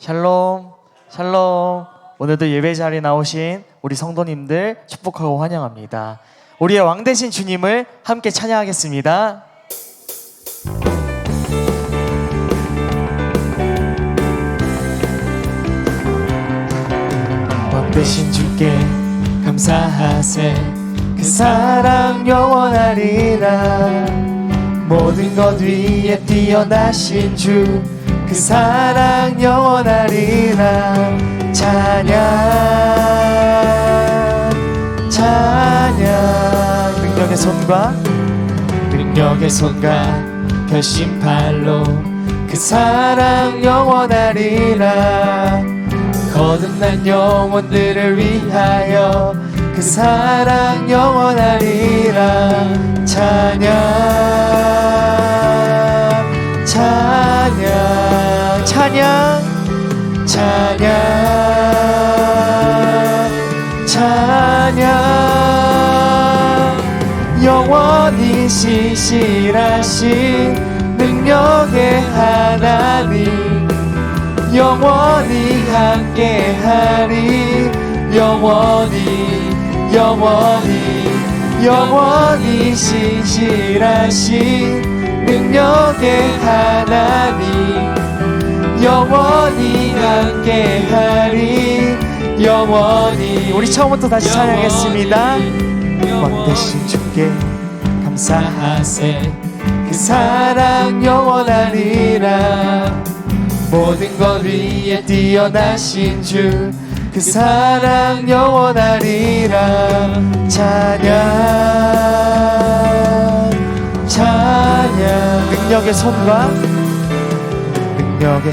샬롬, 샬롬. 오늘도 예배 자리에 나오신 우리 성도님들 축복하고 환영합니다. 우리의 왕 되신 주님을 함께 찬양하겠습니다. 왕 되신 주께 감사하세. 그 사랑 영원하리라. 모든 것 위에 뛰어나신 주, 그 사랑 영원하리라. 찬양, 찬양. 능력의 손과 결심팔로 그 사랑 영원하리라. 거듭난 영혼들을 위하여 그 사랑 영원하리라. 찬양, 찬양, 찬양, 찬양, 찬양. 영원히 신실하신 능력의 하나님, 영원히 함께하리. 영원히, 영원히, 영원히 신실하신 능력의 하나님, 영원히 함께하리. 영원히. 우리 처음부터 다시 찬양하겠습니다. 왕 되신 주께 감사하세. 그 사랑 영원하리라. 모든 것 위에 뛰어나신 주, 그 사랑 영원하리라. 찬양, 찬양. 능력의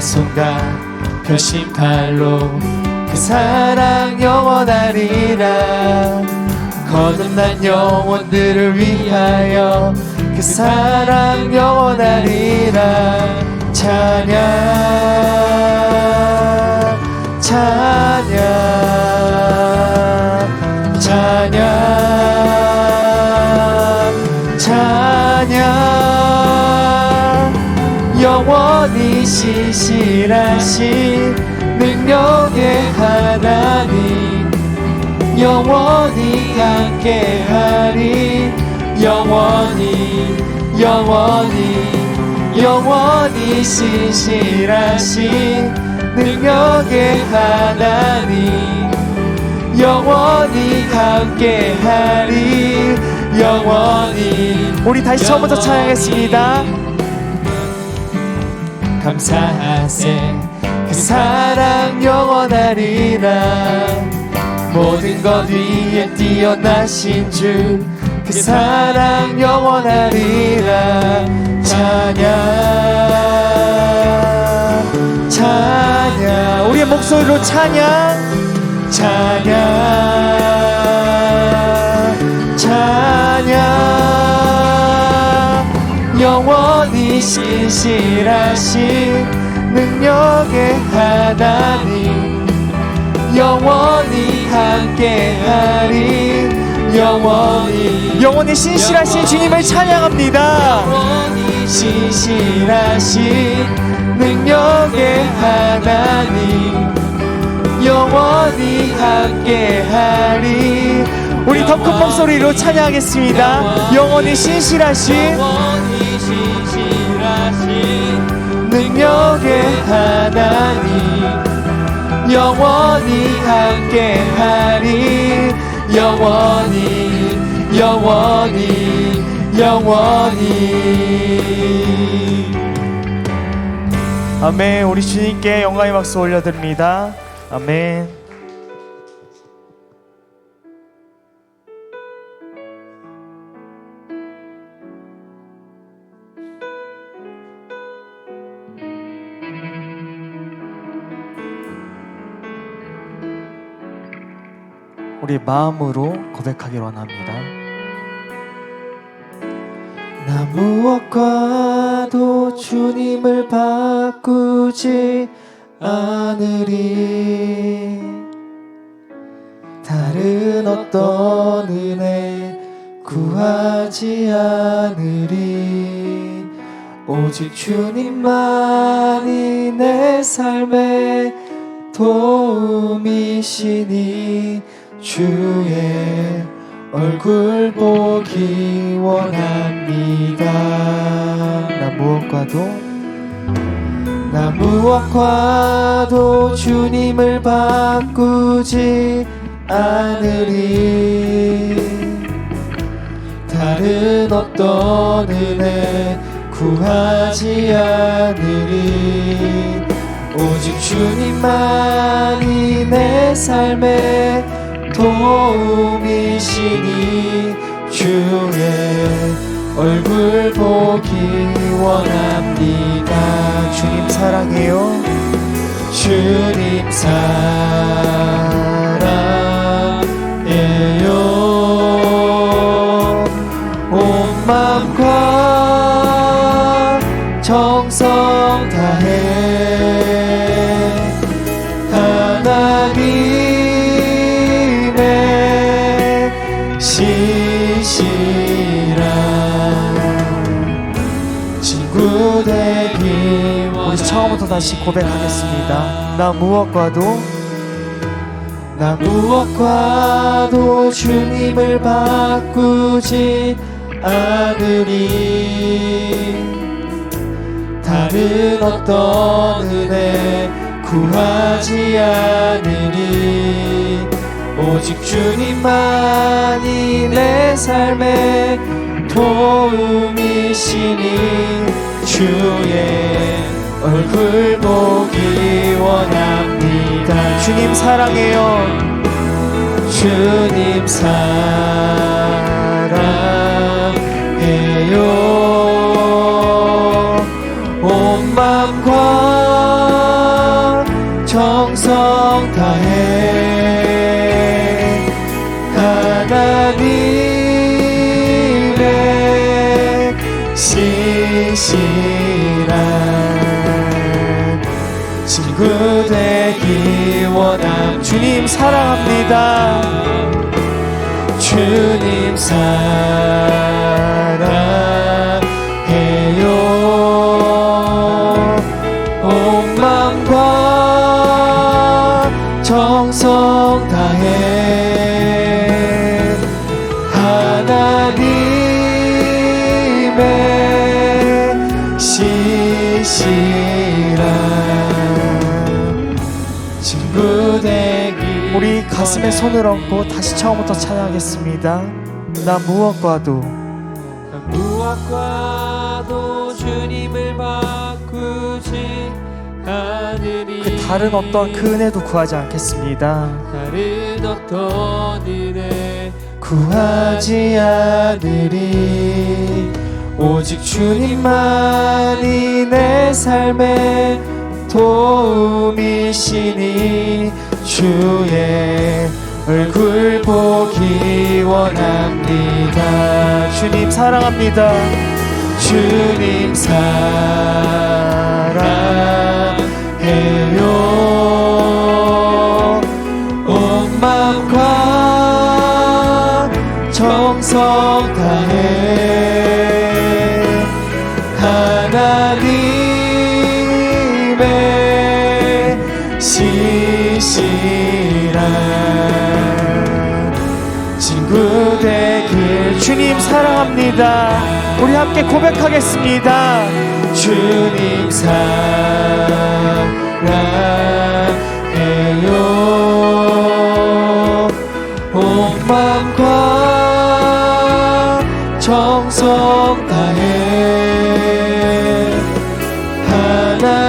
손과 결심팔로 그 사랑 영원하리라. 거듭난 영혼들을 위하여 그 사랑 영원하리라. 찬양, 찬양, 찬양, 찬양. 영원히 신실하신 능력의 하나님, 영원히 함께하리. 영원히, 영원히, 영원히 신실하신 능력의 하나님, 영원히 함께하리. 영원히. 우리 다시 처음부터 찬양하겠습니다. 감사하세. 그 사랑 영원하리라. 모든 것 위에 뛰어나신 주, 그 사랑 영원하리라. 찬양, 찬양. 우리의 목소리로 찬양, 찬양, 찬양. 영원히 신실하신 능력의 하나님, 영원히 함께하리. 영원히, 영원히 신실하신 주님을 찬양합니다. 영원히 신실하신 능력의 하나님, 영원히 함께하리. 우리 더 큰 목소리로 찬양하겠습니다. 영원히 신실하신 능력의 하나님, 영원히 함께하리. 영원히, 영원히, 영원히. 아멘. 우리 주님께 영광의 박수 올려드립니다. 아멘. 우리 마음으로 고백하기를 원합니다. 나 무엇과도 주님을 바꾸지 않으리. 다른 어떤 은혜 구하지 않으리. 오직 주님만이 내 삶의 도움이시니 주의 얼굴 보기 원합니다. 나 무엇과도 주님을 바꾸지 않으리. 다른 어떤 은혜 구하지 않으리. 오직 주님만이 내 삶의 도움이시니 주의 얼굴 보기 원합니다. 주님 사랑해요. 주님 사랑해요. 온 마음과 정성 다해 하나님의 시시라 친구 되기 원합니다. 우리 처음부터 다시 고백하겠습니다. 나 무엇과도 주님을 바꾸지 않으리. 다른 어떤 은혜 구하지 않으리. 오직 주님만이 내 삶의 도움이시니 주의 얼굴 보기 원합니다. 주님 사랑해요. 주님 사랑해요. 온 마음과 정성 다해 하나님의 신실한 친구 되기 원함. 주님 사랑합니다. 주님 사랑해요. 온 마음과 정성 다해 하나님의 신실한 친구 되기. 우리 가슴에 손을 얹고 다시 처음부터 찬양하겠습니다. 나 무엇과도 주님을 바꾸지 않으리. 그 다른 어떤 그 은혜도 구하지 않겠습니다. 다른 어떤 은혜 구하지 않으리. 오직 주님만이 내 삶의 도움이시니 주의 얼굴 보기 원합니다. 주님 사랑합니다. 주님 사랑해요. 온 마음과 정성 다해 하나님의 신실한 친구 되길. 주님 사랑합니다. 우리 함께 고백하겠습니다. 주님 사랑해요. 온 마음과 정성 다해 하나님의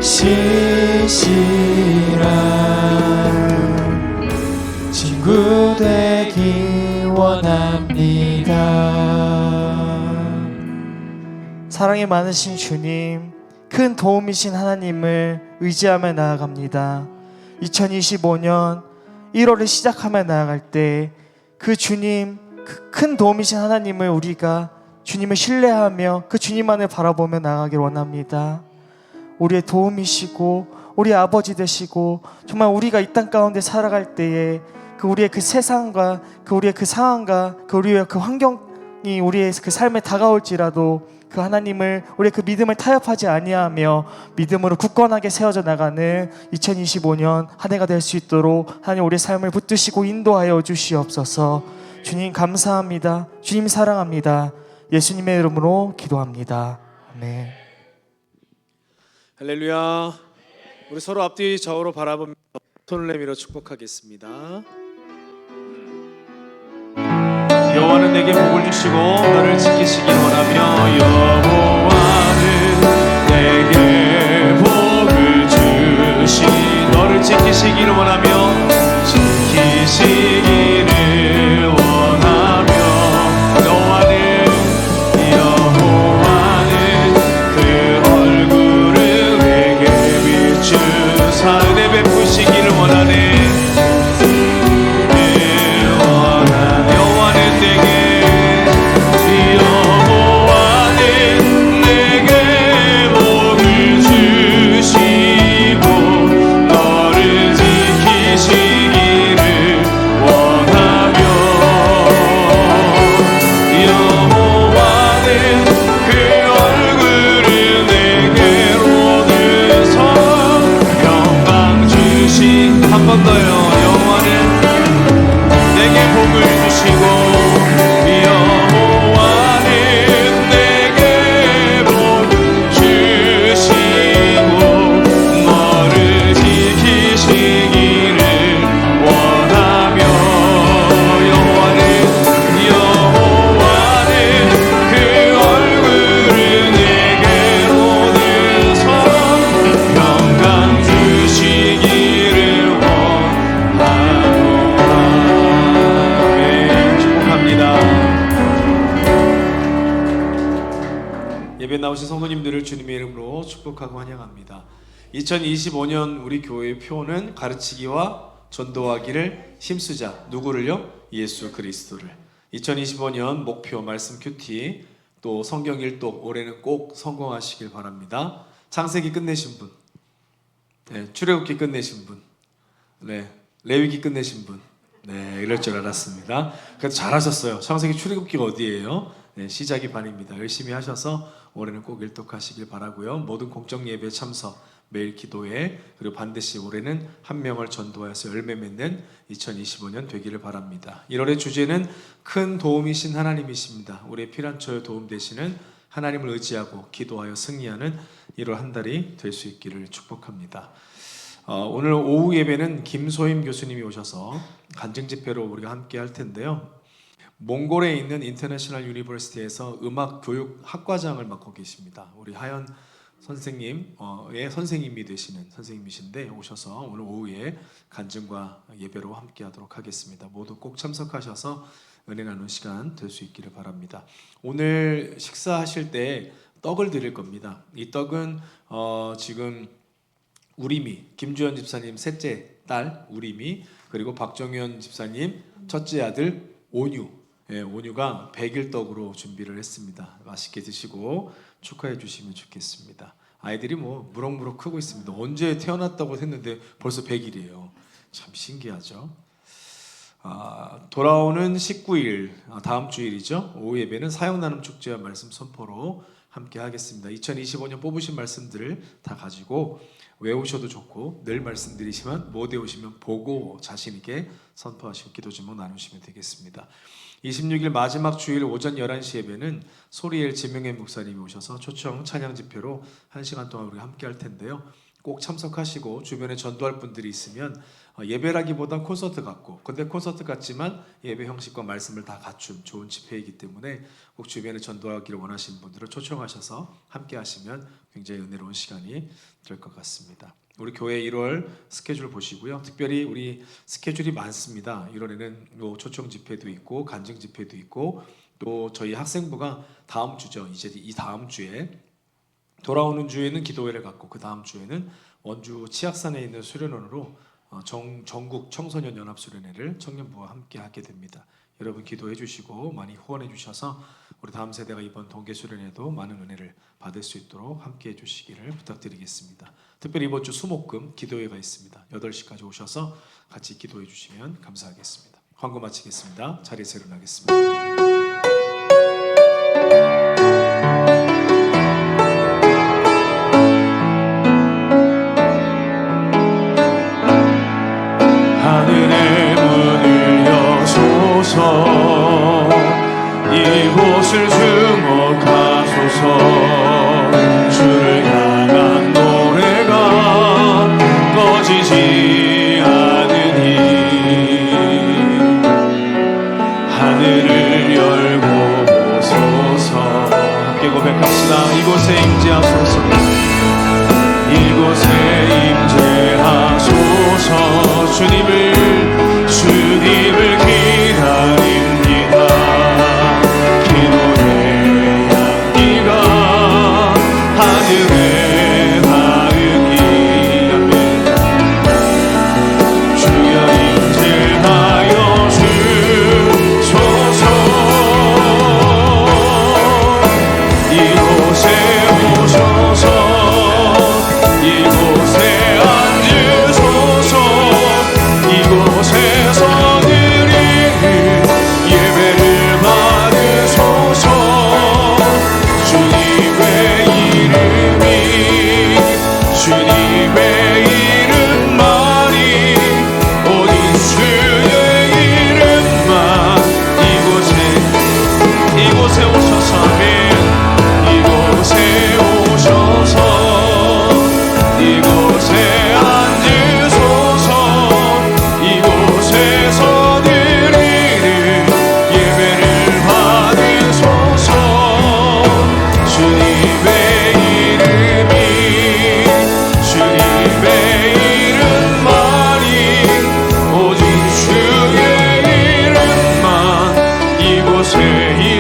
신실한 친구 되기 원합니다. 사랑이 많으신 주님, 큰 도움이신 하나님을 의지하며 나아갑니다. 2025년 1월을 시작하며 나아갈 때 그 주님, 그 큰 도움이신 하나님을 우리가 주님을 신뢰하며 그 주님만을 바라보며 나아가길 원합니다. 우리의 도움이시고 우리 아버지 되시고, 정말 우리가 이 땅 가운데 살아갈 때에 그 우리의 그 세상과 그 우리의 그 상황과 그 우리의 그 환경이 우리의 그 삶에 다가올지라도 그 하나님을 우리 그 믿음을 타협하지 아니하며 믿음으로 굳건하게 세워져 나가는 2025년 한 해가 될 수 있도록 하나님 우리 삶을 붙드시고 인도하여 주시옵소서. 주님 감사합니다. 주님 사랑합니다. 예수님의 이름으로 기도합니다. 아멘. 할렐루야. 우리 서로 앞뒤 좌우로 바라보며 손을 내밀어 축복하겠습니다. 여호와는 내게 복을 주시고 너를 지키시길 원하며 여호와는 내게 복을 주시니 너를 지키시기를 원하며 지키시기를 원하며 여호와는 그 얼굴을 내게 비추사 은혜 베푸시기를 원하네. 나오신 성도님들을 주님의 이름으로 축복하고 환영합니다. 2025년 우리 교회의 표는 가르치기와 전도하기를 힘쓰자. 누구를요? 예수 그리스도를. 2025년 목표 말씀 큐티 또 성경 일독 올해는 꼭 성공하시길 바랍니다. 창세기 끝내신 분, 네, 출애굽기 끝내신 분, 네, 레위기 끝내신 분, 네, 이럴 줄 알았습니다. 그래도 잘하셨어요. 창세기 출애굽기가 어디예요? 네, 시작이 반입니다. 열심히 하셔서 올해는 꼭 일독하시길 바라고요. 모든 공적 예배 참석, 매일 기도회, 그리고 반드시 올해는 한 명을 전도하여서 열매 맺는 2025년 되기를 바랍니다. 1월의 주제는 큰 도움이신 하나님이십니다. 우리의 피난처에 도움 되시는 하나님을 의지하고 기도하여 승리하는 1월 한 달이 될 수 있기를 축복합니다. 오늘 오후 예배는 김소임 교수님이 오셔서 간증 집회로 우리가 함께 할 텐데요. 몽골에 있는 인터내셔널 유니버시티에서 음악 교육 학과장을 맡고 계십니다. 우리 하연 선생님의 선생님이 되시는 선생님이신데 오셔서 오늘 오후에 간증과 예배로 함께 하도록 하겠습니다. 모두 꼭 참석하셔서 은혜 나누는 시간 될 수 있기를 바랍니다. 오늘 식사하실 때 떡을 드릴 겁니다. 이 떡은 지금 우리미, 김주현 집사님 셋째 딸 우리미, 그리고 박정현 집사님 첫째 아들 온유, 온유가 100일 떡으로 준비를 했습니다. 맛있게 드시고 축하해 주시면 좋겠습니다. 아이들이 뭐 무럭무럭 크고 있습니다. 언제 태어났다고 했는데 벌써 100일이에요. 참 신기하죠. 돌아오는 19일, 다음 주일이죠. 오후 예배는 사역 나눔 축제와 말씀 선포로 함께 하겠습니다. 2025년 뽑으신 말씀들을 다 가지고 외우셔도 좋고 늘 말씀드리지만 못 외우시면 보고 자신 있게 선포하시고 기도 제목 나누시면 되겠습니다. 26일 마지막 주일 오전 11시 예배는 소리엘 지명의 목사님이 오셔서 초청 찬양 집회로 1시간 동안 우리 함께 할 텐데요. 꼭 참석하시고 주변에 전도할 분들이 있으면 예배라기보다 콘서트 같고, 근데 콘서트 같지만 예배 형식과 말씀을 다 갖춘 좋은 집회이기 때문에 꼭 주변에 전도하기를 원하시는 분들을 초청하셔서 함께 하시면 굉장히 은혜로운 시간이 될 것 같습니다. 우리 교회 1월 스케줄 보시고요. 특별히 우리 스케줄이 많습니다. 1월에는 뭐 초청 집회도 있고 간증 집회도 있고 또 저희 학생부가 다음 주죠. 이제 이 다음 주에 돌아오는 주에는 기도회를 갖고 그 다음 주에는 원주 치악산에 있는 수련원으로 전국 청소년 연합 수련회를 청년부와 함께 하게 됩니다. 여러분 기도해 주시고 많이 후원해 주셔서 우리 다음 세대가 이번 동계 수련회도 많은 은혜를 받을 수 있도록 함께 해 주시기를 부탁드리겠습니다. 특별히 이번 주 수목금 기도회가 있습니다. 8시까지 오셔서 같이 기도해 주시면 감사하겠습니다. 광고 마치겠습니다. 자리에서 일어나겠습니다. 주소서. 이곳을 주목하소서. 주를 향한 노래가 꺼지지 않으니 하늘을 열고 보소서. 함께 고백합시다. 이곳에 임재하소서. 이곳에 임재하소서. 주님을 기다립니다. 기도의 향기가 하늘에 닿으니 아멘. 주여 임재하여 주소서. 이곳에 오셔서 이곳에 앉으소서. 이곳에서 드리는 예배를 받으소서. 주님의 이름만이 오직 주의 이름만. 이곳에 오셔서 아멘. 이곳에 오셔서 이곳에 앉으소서. 이곳에서 드리는 예배를 받으소서. 주님의 이름만이 오직 주의 이름만 이곳에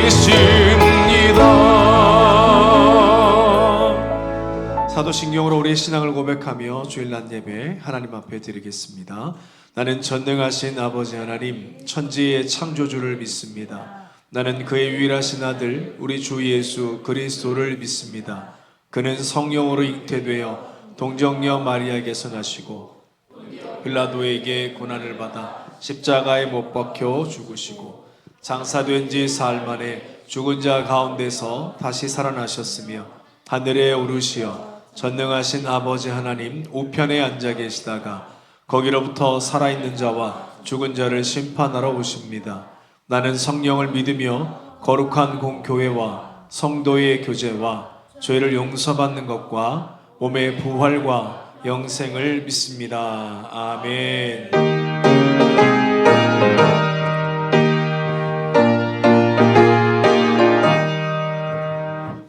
있습니다. 사도신경으로 우리의 신앙을 고백하며 주일날 예배 하나님 앞에 드리겠습니다. 나는 전능하신 아버지 하나님, 천지의 창조주를 믿습니다. 나는 그의 유일하신 아들 우리 주 예수 그리스도를 믿습니다. 그는 성령으로 잉태되어 동정녀 마리아에게서 나시고 빌라도에게 고난을 받아 십자가에 못 박혀 죽으시고 장사된 지 사흘 만에 죽은 자 가운데서 다시 살아나셨으며 하늘에 오르시어 전능하신 아버지 하나님 우편에 앉아 계시다가 거기로부터 살아있는 자와 죽은 자를 심판하러 오십니다. 나는 성령을 믿으며 거룩한 공교회와 성도의 교제와 죄를 용서받는 것과 몸의 부활과 영생을 믿습니다. 아멘.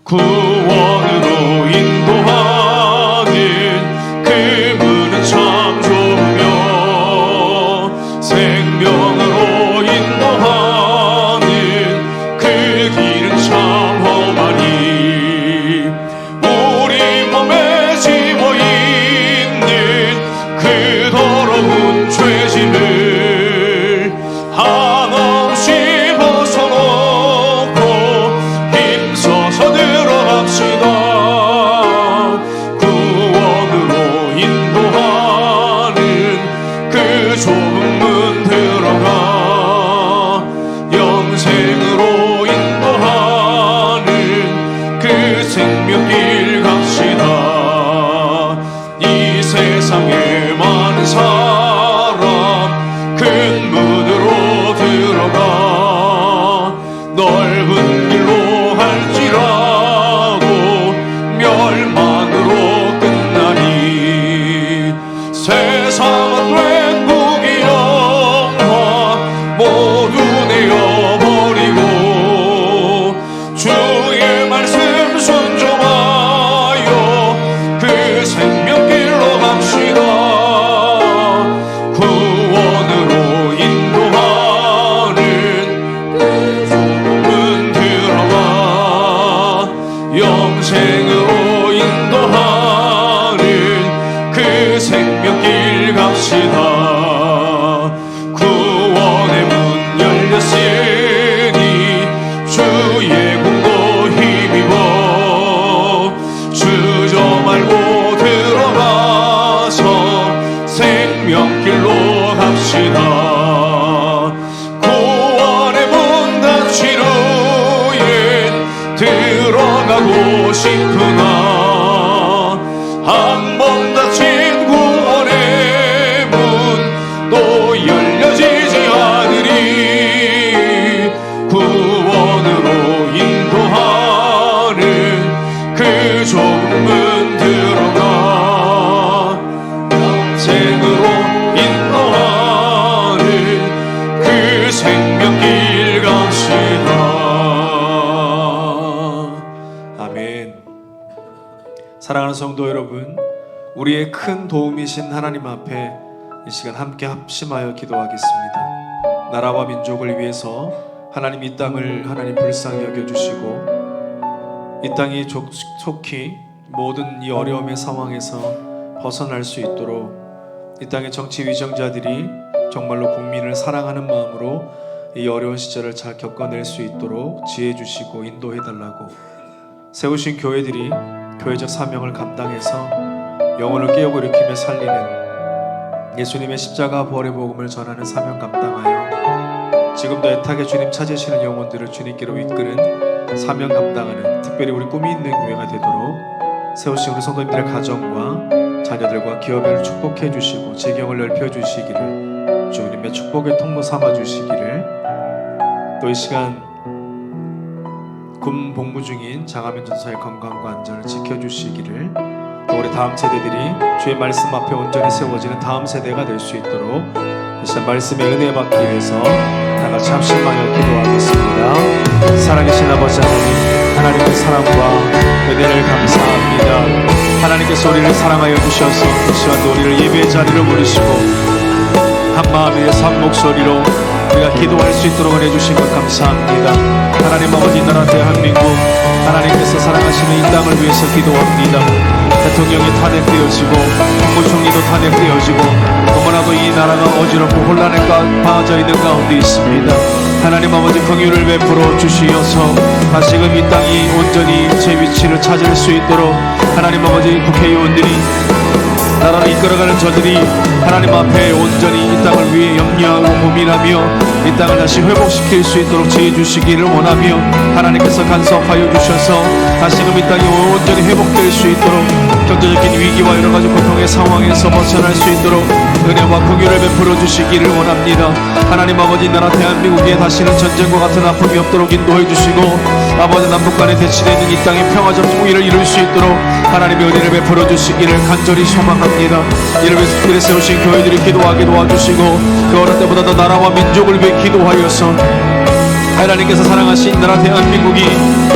구원으로 인도하는 그 문은 참 좁으며 생명으로 인도하는 그 길은 참 험하니 우리 몸에 지워있는 그 더러운 죄짐을 한없이 벗어놓고 힘써서 들어갑시다. 구원으로 인도하는 그 좁은 문 들어가 영생으로 인도하는 그 생명길 갑시다. 이 세상에 많은 사람 큰 문으로 들어가 넓은 길로 할지라도 멸망으로 끝나니 세상은 된 구기영화 모두 내어버리고 주의 말씀 순종하여 그 생명길로 갑시다. 구원으로 인도하는 그 좁은 문 들어가 영생으로 인도하는 그 생명길 갑시다. 구원의 문 열렸으니 주의 공도 힘입어 주저 말고 들어가서 생명길로 갑시다. 구원의 문 닫힌 후엔 들어가고 싶으나 한 번 닫힌 구원의 문 또 열려지지 않으리 사랑하는 성도 여러분, 우리의 큰 도움이신 하나님 앞에 이 시간 함께 합심하여 기도하겠습니다. 나라와 민족을 위해서 하나님 이 땅을 하나님 불쌍히 여겨주시고 이 땅이 속히 모든 이 어려움의 상황에서 벗어날 수 있도록 이 땅의 정치 위정자들이 정말로 국민을 사랑하는 마음으로 이 어려운 시절을 잘 겪어낼 수 있도록 지혜 주시고 인도해 달라고, 세우신 교회들이 교회적 사명을 감당해서 영혼을 깨우고 일으키며 살리는 예수님의 십자가 부활의 복음을 전하는 사명 감당하여 지금도 애타게 주님 찾으시는 영혼들을 주님께로 이끄는 사명 감당하는, 특별히 우리 꿈이 있는 교회가 되도록 세우신 우리 성도님들의 가정과 자녀들과 기업을 축복해 주시고 지경을 넓혀 주시기를, 주님의 축복의 통로 삼아 주시기를, 또 이 시간 군 복무 중인 장하민 전사의 건강과 안전을 지켜주시기를, 또 우리 다음 세대들이 주의 말씀 앞에 온전히 세워지는 다음 세대가 될 수 있도록 이 시간 말씀의 은혜 받기 위해서 다 같이 합심하여 기도하겠습니다. 살아계신 아버지 하나님, 하나님의 사랑과 은혜를 감사합니다. 하나님께서 우리를 사랑하여 주셔서 이 시간도 우리를 예배의 자리로 부르시고 한 마음에서 한 목소리로 우리가 기도할 수 있도록 은혜 주신 것 감사합니다. 하나님 아버지, 나라 대한민국 하나님께서 사랑하시는 이 땅을 위해서 기도합니다. 대통령이 탄핵되어지고 국무총리도 탄핵되어지고 너무나도 이 나라가 어지럽고 혼란에 빠져 있는 가운데 있습니다. 하나님 아버지, 긍휼을 베풀어 주시어서 다시금 이 땅이 온전히 제 위치를 찾을 수 있도록 하나님 아버지, 국회의원들이 나라를 이끌어가는 저들이 하나님 앞에 온전히 이 땅을 위해 염려하고 고민하며 이 땅을 다시 회복시킬 수 있도록 지혜 주시기를 원하며, 하나님께서 간섭하여 주셔서 다시금 이 땅이 온전히 회복될 수 있도록 경제적인 위기와 여러 가지 고통의 상황에서 벗어날 수 있도록 은혜와 긍휼을 베풀어 주시기를 원합니다. 하나님 아버지, 나라 대한민국에 다시는 전쟁과 같은 아픔이 없도록 인도해 주시고 아버지, 남북 간에 대치되어 있는 이 땅의 평화적 통일을 이룰 수 있도록 하나님의 은혜를 베풀어 주시기를 간절히 소망합니다. 이를 위해서 특별히 세우신 교회들이 기도하게 도와주시고 그 어느 때보다 더 나라와 민족을 위해 기도하여서 하나님께서 사랑하신 나라 대한민국이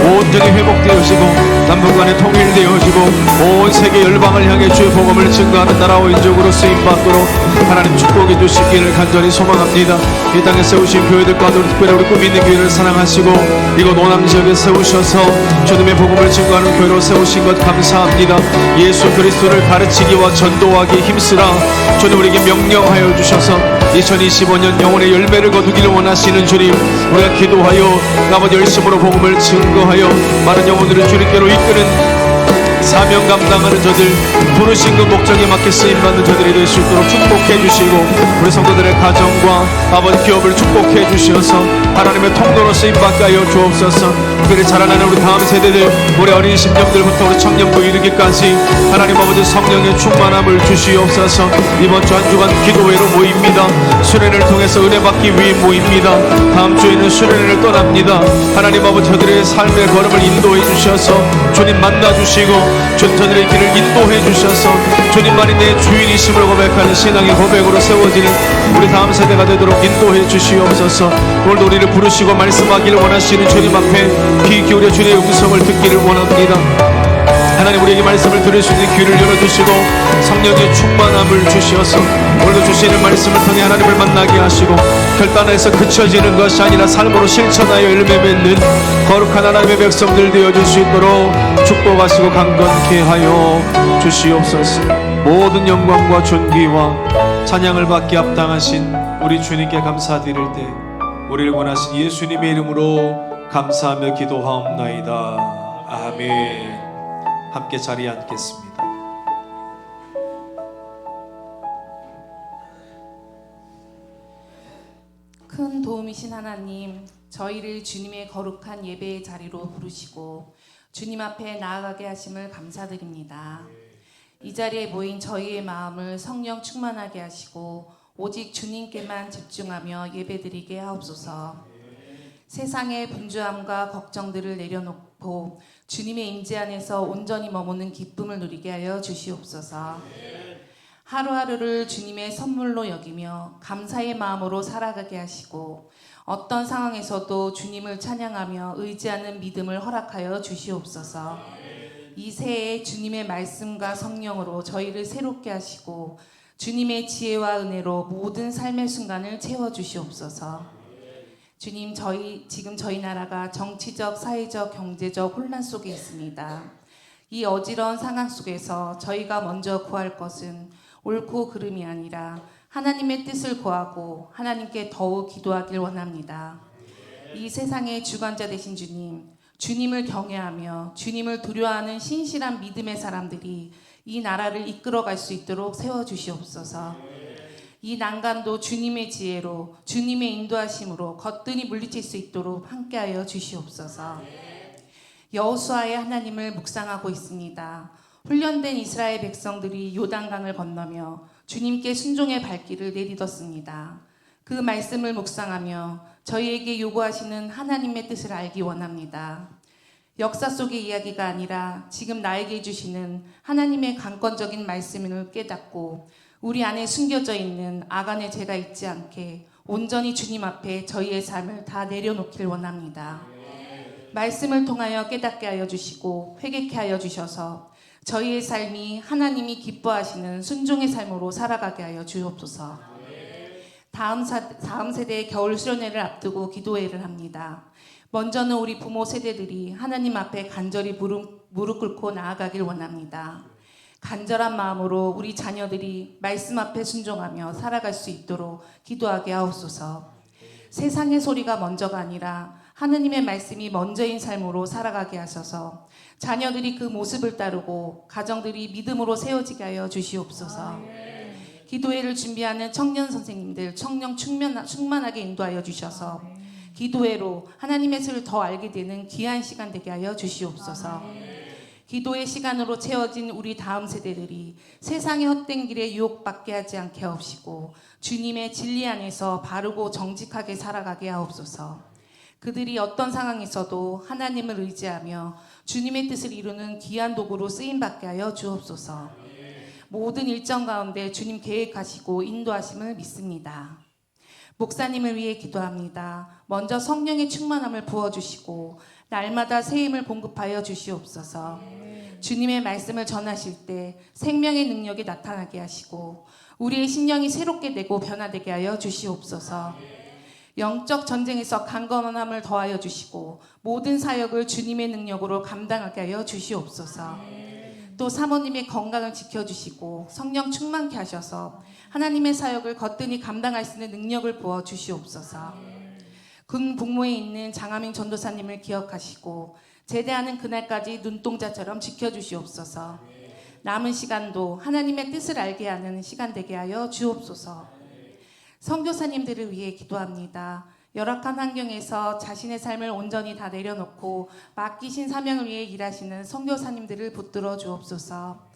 온전히 회복되어지고 남북 간에 통일되어지고 온 세계 열방을 향해 주의 복음을 증거하는 나라와 민족으로 쓰임받도록 하나님 축복해 주시기를 간절히 소망합니다. 이 땅에 세우신 교회들 가운데 특별히 우리 꿈이 있는 교회를 사랑하시고 이곳 오남 지역에 세우셔서 주님의 복음을 증거하는 교회로 세우신 것 감사합니다. 예수 그리스도를 가르치기와 전도하기 힘쓰라 주님 우리에게 명령하여 주셔서 2025년 영혼의 열매를 거두기를 원하시는 주님, 우리가 기도하여 아버지 열심으로 복음을 증거하여 많은 영혼들을 주님께로 이끄는 사명 감당하는 저들, 부르신 그 목적에 맞게 쓰임받는 저들이 될 수 있도록 축복해 주시고 우리 성도들의 가정과 아버지 기업을 축복해 주셔서 하나님의 통로로 쓰임받게 하여 주옵소서. 특별히 자라나는 우리 다음 세대들, 우리 어린 심령들부터 우리 청년부 이르기까지 하나님 아버지 성령의 충만함을 주시옵소서. 이번 주 한 주간 기도회로 모입니다. 수련회를 통해서 은혜 받기 위해 모입니다. 다음 주에는 수련회를 떠납니다. 하나님 아버지, 저들의 삶의 걸음을 인도해 주셔서 주님 만나 주시고 저들의 길을 인도해 주셔서 주님만이 내 주인이심을 고백하는 신앙의 고백으로 세워지는 우리 다음 세대가 되도록 인도해 주시옵소서. 오늘도 우리를 부르시고 말씀하기를 원하시는 주님 앞에 귀 기울여 주님의 음성을 듣기를 원합니다. 하나님, 우리에게 말씀을 들을 수 있는 귀를 열어주시고 성령의 충만함을 주시어서 오늘도 주시는 말씀을 통해 하나님을 만나게 하시고 결단에서 그쳐지는 것이 아니라 삶으로 실천하여 열매 맺는 거룩한 하나님의 백성들 되어줄 수 있도록 축복하시고 강건케 하여 주시옵소서. 모든 영광과 존귀와 찬양을 받기 합당하신 우리 주님께 감사드릴 때 우리를 원하신 예수님의 이름으로 감사하며 기도하옵나이다. 아멘. 함께 자리에 앉겠습니다. 큰 도움이신 하나님, 저희를 주님의 거룩한 예배의 자리로 부르시고 주님 앞에 나아가게 하심을 감사드립니다. 이 자리에 모인 저희의 마음을 성령 충만하게 하시고 오직 주님께만 집중하며 예배드리게 하옵소서. 세상의 분주함과 걱정들을 내려놓고 주님의 임재 안에서 온전히 머무는 기쁨을 누리게 하여 주시옵소서. 하루하루를 주님의 선물로 여기며 감사의 마음으로 살아가게 하시고 어떤 상황에서도 주님을 찬양하며 의지하는 믿음을 허락하여 주시옵소서. 이 새해 주님의 말씀과 성령으로 저희를 새롭게 하시고 주님의 지혜와 은혜로 모든 삶의 순간을 채워주시옵소서. 주님, 지금 저희 나라가 정치적, 사회적, 경제적 혼란 속에 있습니다. 이 어지러운 상황 속에서 저희가 먼저 구할 것은 옳고 그름이 아니라 하나님의 뜻을 구하고 하나님께 더욱 기도하길 원합니다. 이 세상의 주관자 되신 주님, 주님을 경외하며 주님을 두려워하는 신실한 믿음의 사람들이 이 나라를 이끌어갈 수 있도록 세워주시옵소서. 이 난간도 주님의 지혜로 주님의 인도하심으로 거뜬히 물리칠 수 있도록 함께하여 주시옵소서. 여호수아의 하나님을 묵상하고 있습니다. 훈련된 이스라엘 백성들이 요단강을 건너며 주님께 순종의 발길을 내딛었습니다. 그 말씀을 묵상하며 저희에게 요구하시는 하나님의 뜻을 알기 원합니다. 역사 속의 이야기가 아니라 지금 나에게 주시는 하나님의 강권적인 말씀을 깨닫고 우리 안에 숨겨져 있는 아간의 죄가 있지 않게 온전히 주님 앞에 저희의 삶을 다 내려놓길 원합니다. 말씀을 통하여 깨닫게 하여 주시고 회개케 하여 주셔서 저희의 삶이 하나님이 기뻐하시는 순종의 삶으로 살아가게 하여 주옵소서. 다음 세대의 겨울 수련회를 앞두고 기도회를 합니다. 먼저는 우리 부모 세대들이 하나님 앞에 간절히 무릎 꿇고 나아가길 원합니다. 간절한 마음으로 우리 자녀들이 말씀 앞에 순종하며 살아갈 수 있도록 기도하게 하옵소서. 세상의 소리가 먼저가 아니라 하느님의 말씀이 먼저인 삶으로 살아가게 하셔서 자녀들이 그 모습을 따르고 가정들이 믿음으로 세워지게 하여 주시옵소서. 기도회를 준비하는 청년 선생님들 청년 충만하게 인도하여 주셔서 기도회로 하나님의 뜻을 더 알게 되는 귀한 시간 되게 하여 주시옵소서. 기도의 시간으로 채워진 우리 다음 세대들이 세상의 헛된 길에 유혹받게 하지 않게 하옵시고 주님의 진리 안에서 바르고 정직하게 살아가게 하옵소서. 그들이 어떤 상황에서도 하나님을 의지하며 주님의 뜻을 이루는 귀한 도구로 쓰임받게 하여 주옵소서. 모든 일정 가운데 주님 계획하시고 인도하심을 믿습니다. 목사님을 위해 기도합니다. 먼저 성령의 충만함을 부어주시고 날마다 새 힘을 공급하여 주시옵소서. 주님의 말씀을 전하실 때 생명의 능력이 나타나게 하시고 우리의 심령이 새롭게 되고 변화되게 하여 주시옵소서. 영적 전쟁에서 강건함을 더하여 주시고 모든 사역을 주님의 능력으로 감당하게 하여 주시옵소서. 또 사모님의 건강을 지켜주시고 성령 충만케 하셔서 하나님의 사역을 거뜬히 감당할 수 있는 능력을 부어 주시옵소서. 군 복무에 있는 장하민 전도사님을 기억하시고 제대하는 그날까지 눈동자처럼 지켜주시옵소서. 남은 시간도 하나님의 뜻을 알게 하는 시간 되게 하여 주옵소서. 선교사님들을 위해 기도합니다. 열악한 환경에서 자신의 삶을 온전히 다 내려놓고 맡기신 사명을 위해 일하시는 선교사님들을 붙들어 주옵소서.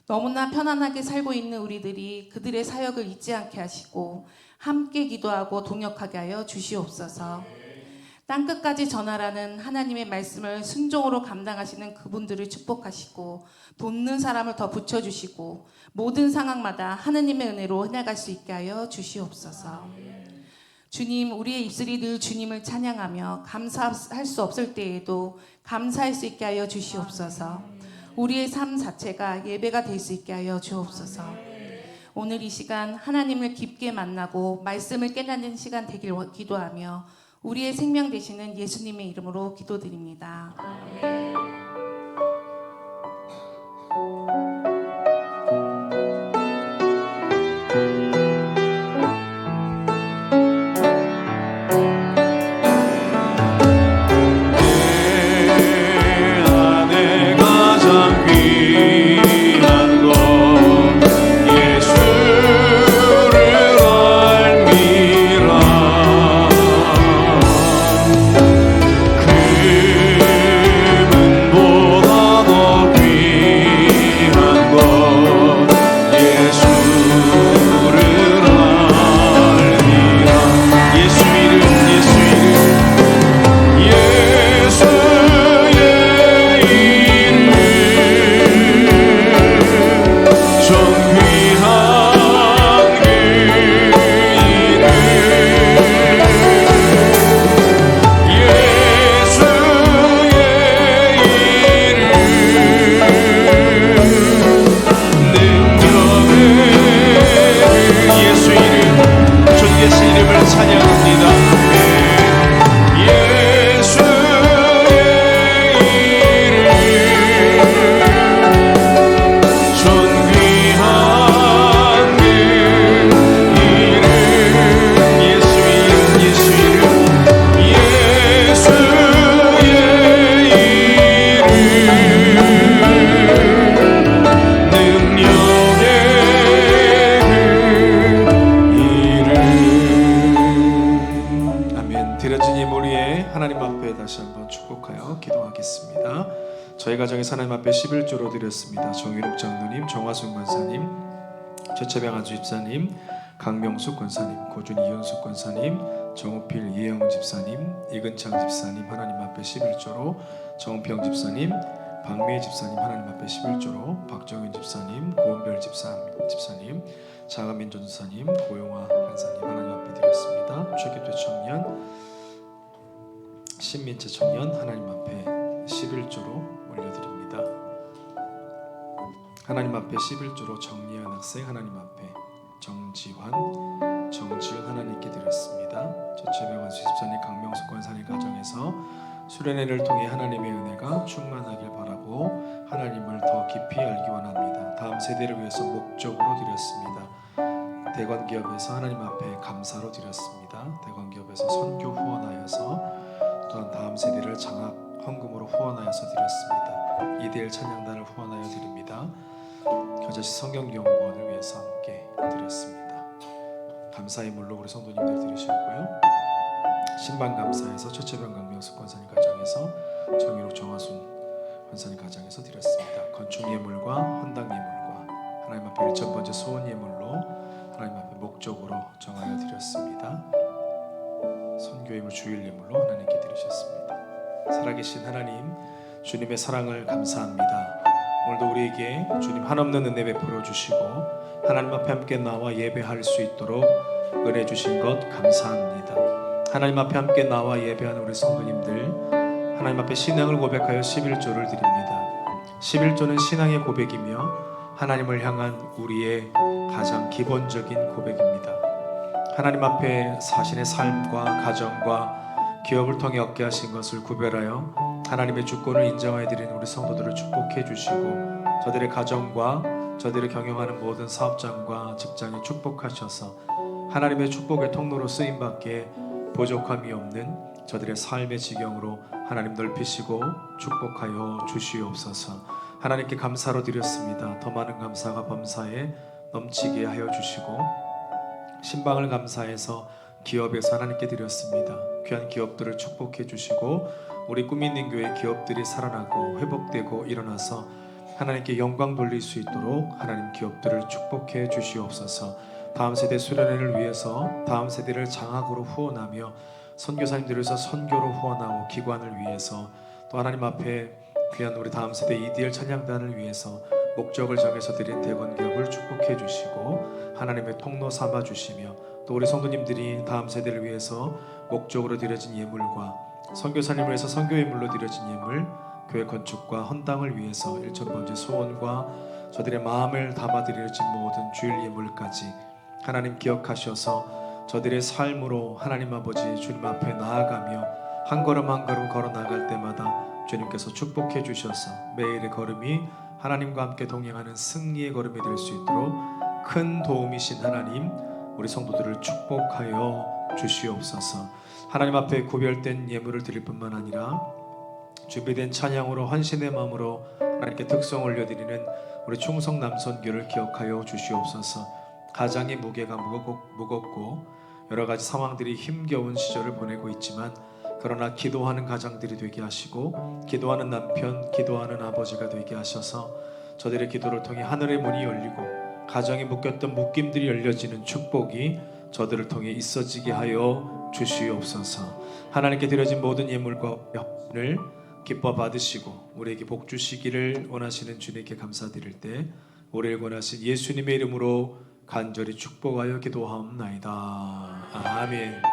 너무나 편안하게 살고 있는 우리들이 그들의 사역을 잊지 않게 하시고 함께 기도하고 동역하게 하여 주시옵소서. 땅끝까지 전하라는 하나님의 말씀을 순종으로 감당하시는 그분들을 축복하시고 돕는 사람을 더 붙여주시고 모든 상황마다 하나님의 은혜로 해나갈 수 있게 하여 주시옵소서. 주님, 우리의 입술이 늘 주님을 찬양하며 감사할 수 없을 때에도 감사할 수 있게 하여 주시옵소서. 우리의 삶 자체가 예배가 될 수 있게 하여 주옵소서. 오늘 이 시간 하나님을 깊게 만나고 말씀을 깨닫는 시간 되길 기도하며 우리의 생명 되시는 예수님의 이름으로 기도드립니다. 그 축복하여 기도하겠습니다. 저희 가정의 하나님 앞에 11조로 드렸습니다. 정유록 장로님, 정화순 권사님, 최채병 아주 집사님, 강명숙 권사님, 고준 이윤숙 권사님, 정우필 이혜영 집사님, 이근창 집사님 하나님 앞에 11조로, 정은평 집사님, 박미애 집사님 하나님 앞에 11조로, 박정윤 집사님, 고은별 집사님, 장한민 전도사님, 고용화 간사님 하나님 앞에 드렸습니다. 최기태 청년, 신민채 청년 하나님 앞에 11조로 올려드립니다. 하나님 앞에 11조로 정리한 학생 하나님 앞에 정지환, 정지훈 하나님께 드렸습니다. 최채병 집사님, 강명숙 권사님 가정에서 수련회를 통해 하나님의 은혜가 충만하길 바라고 하나님을 더 깊이 알기 원합니다. 다음 세대를 위해서 목적으로 드렸습니다. 대관기업에서 하나님 앞에 감사로 드렸습니다. 대관기업에서 선교 후원하여서 또한 다음 세대를 장학 헌금으로 후원하여서 드렸습니다. 이대일 찬양단을 후원하여 드립니다. 겨자씨 성경연구원을 위해서 함께 드렸습니다. 감사의 물로 우리 성도님들 드리셨고요. 신방 감사에서 최채병 강명숙 권사님 가정에서 정유록 정화순 권사님 가정에서 드렸습니다. 건축 예물과 헌당 예물과 하나님 앞에 1,000번째 소원 예물로 하나님 앞에 목적으로 정하여 드렸습니다. 선교 예물 주일 예물로 하나님께 드리셨습니다. 살아계신 하나님, 주님의 사랑을 감사합니다. 오늘도 우리에게 주님 한없는 은혜 베풀어 주시고 하나님 앞에 함께 나와 예배할 수 있도록 은혜 주신 것 감사합니다. 하나님 앞에 함께 나와 예배하는 우리 성도님들, 하나님 앞에 신앙을 고백하여 11조를 드립니다. 11조는 신앙의 고백이며 하나님을 향한 우리의 가장 기본적인 고백입니다. 하나님 앞에 자신의 삶과 가정과 기업을 통해 얻게 하신 것을 구별하여 하나님의 주권을 인정하여 드리는 우리 성도들을 축복해 주시고 저들의 가정과 저들이 경영하는 모든 사업장과 직장에 축복하셔서 하나님의 축복의 통로로 쓰임받게 부족함이 없는 저들의 삶의 지경으로 하나님 넓히시고 축복하여 주시옵소서. 하나님께 감사로 드렸습니다. 더 많은 감사가 범사에 넘치게 하여 주시고 신방을 감사해서 기업에서 하나님께 드렸습니다. 귀한 기업들을 축복해 주시고 우리 꿈 있는 교회 기업들이 살아나고 회복되고 일어나서 하나님께 영광 돌릴 수 있도록 하나님 기업들을 축복해 주시옵소서. 다음 세대 수련회를 위해서 다음 세대를 장학으로 후원하며 선교사님들을 위해서 선교로 후원하고 기관을 위해서 또 하나님 앞에 귀한 우리 다음 세대 EDL 찬양단을 위해서 목적을 정해서 드린 대건기업을 축복해 주시고 하나님의 통로 삼아 주시며 또 우리 성도님들이 다음 세대를 위해서 목적으로 드려진 예물과 선교사님을 위해서 선교 예물로 드려진 예물, 교회 건축과 헌당을 위해서 1,000번째 소원과 저들의 마음을 담아 드려진 모든 주일 예물까지 하나님 기억하셔서 저들의 삶으로 하나님 아버지 주님 앞에 나아가며 한 걸음 한 걸음 걸어 나갈 때마다 주님께서 축복해 주셔서 매일의 걸음이 하나님과 함께 동행하는 승리의 걸음이 될 수 있도록 큰 도움이신 하나님, 우리 성도들을 축복하여 주시옵소서. 하나님 앞에 구별된 예물을 드릴 뿐만 아니라 준비된 찬양으로 헌신의 마음으로 하나님께 특성 올려드리는 우리 충성 남선교를 기억하여 주시옵소서. 가장의 무게가 무겁고 여러 가지 상황들이 힘겨운 시절을 보내고 있지만 그러나 기도하는 가장들이 되게 하시고 기도하는 남편, 기도하는 아버지가 되게 하셔서 저들의 기도를 통해 하늘의 문이 열리고 가정에 묶였던 묶임들이 열려지는 축복이 저들을 통해 있어지게 하여 주시옵소서. 하나님께 드려진 모든 예물과 협을 기뻐 받으시고 우리에게 복 주시기를 원하시는 주님께 감사드릴 때 우리를 원하신 예수님의 이름으로 간절히 축복하여 기도하옵나이다. 아멘.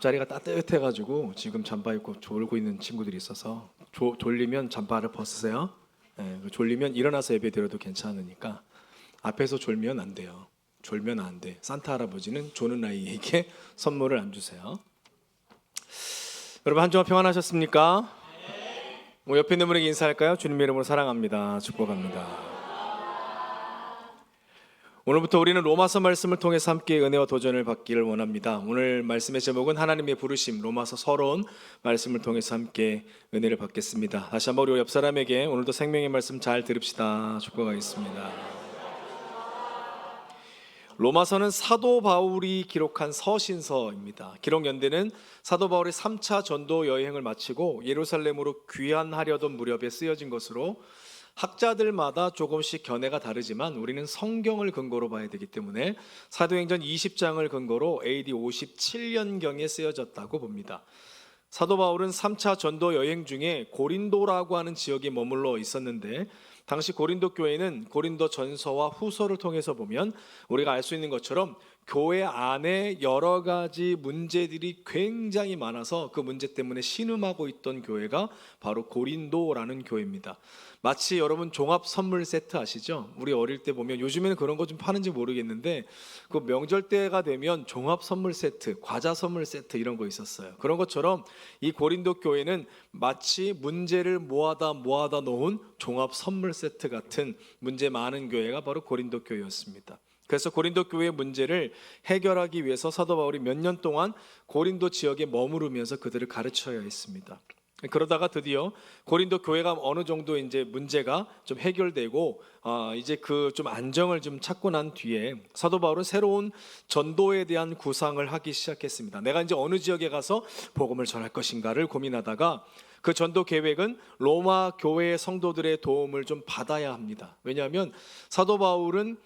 앞자리가 따뜻해가지고 지금 잠바 입고 졸고 있는 친구들이 있어서 졸리면 잠바를 벗으세요. 졸리면 일어나서 예배 드려도 괜찮으니까 앞에서 졸면 안 돼요. 졸면 안 돼. 산타 할아버지는 조는 아이에게 선물을 안 주세요. 여러분 한 주간 평안하셨습니까? 옆에 있는 분에게 인사할까요? 주님의 이름으로 사랑합니다. 축복합니다. 오늘부터 우리는 로마서 말씀을 통해서 함께 은혜와 도전을 받기를 원합니다. 오늘 말씀의 제목은 하나님의 부르심, 로마서 서론 말씀을 통해서 함께 은혜를 받겠습니다. 다시 한번 우리 옆 사람에게 오늘도 생명의 말씀 잘 들읍시다. 축복하겠습니다. 로마서는 사도 바울이 기록한 서신서입니다. 기록 연대는 사도 바울의 3차 전도 여행을 마치고 예루살렘으로 귀환하려던 무렵에 쓰여진 것으로 학자들마다 조금씩 견해가 다르지만 우리는 성경을 근거로 봐야 되기 때문에 사도행전 20장을 근거로 AD 57년경에 쓰여졌다고 봅니다. 사도 바울은 3차 전도 여행 중에 고린도라고 하는 지역에 머물러 있었는데 당시 고린도 교회는 고린도 전서와 후서를 통해서 보면 우리가 알 수 있는 것처럼 교회 안에 여러 가지 문제들이 굉장히 많아서 그 문제 때문에 신음하고 있던 교회가 바로 고린도라는 교회입니다. 마치 여러분 종합 선물 세트 아시죠? 우리 어릴 때 보면 요즘에는 그런 거 좀 파는지 모르겠는데 그 명절 때가 되면 종합 선물 세트, 과자 선물 세트 이런 거 있었어요. 그런 것처럼 이 고린도 교회는 마치 문제를 모아다 놓은 종합 선물 세트 같은 문제 많은 교회가 바로 고린도 교회였습니다. 그래서 고린도 교회의 문제를 해결하기 위해서 사도 바울이 몇 년 동안 고린도 지역에 머무르면서 그들을 가르쳐야 했습니다. 그러다가 드디어 고린도 교회가 어느 정도 이제 문제가 좀 해결되고 이제 그 좀 안정을 좀 찾고 난 뒤에 사도 바울은 새로운 전도에 대한 구상을 하기 시작했습니다. 내가 이제 어느 지역에 가서 복음을 전할 것인가를 고민하다가 그 전도 계획은 로마 교회의 성도들의 도움을 좀 받아야 합니다. 왜냐하면 사도 바울은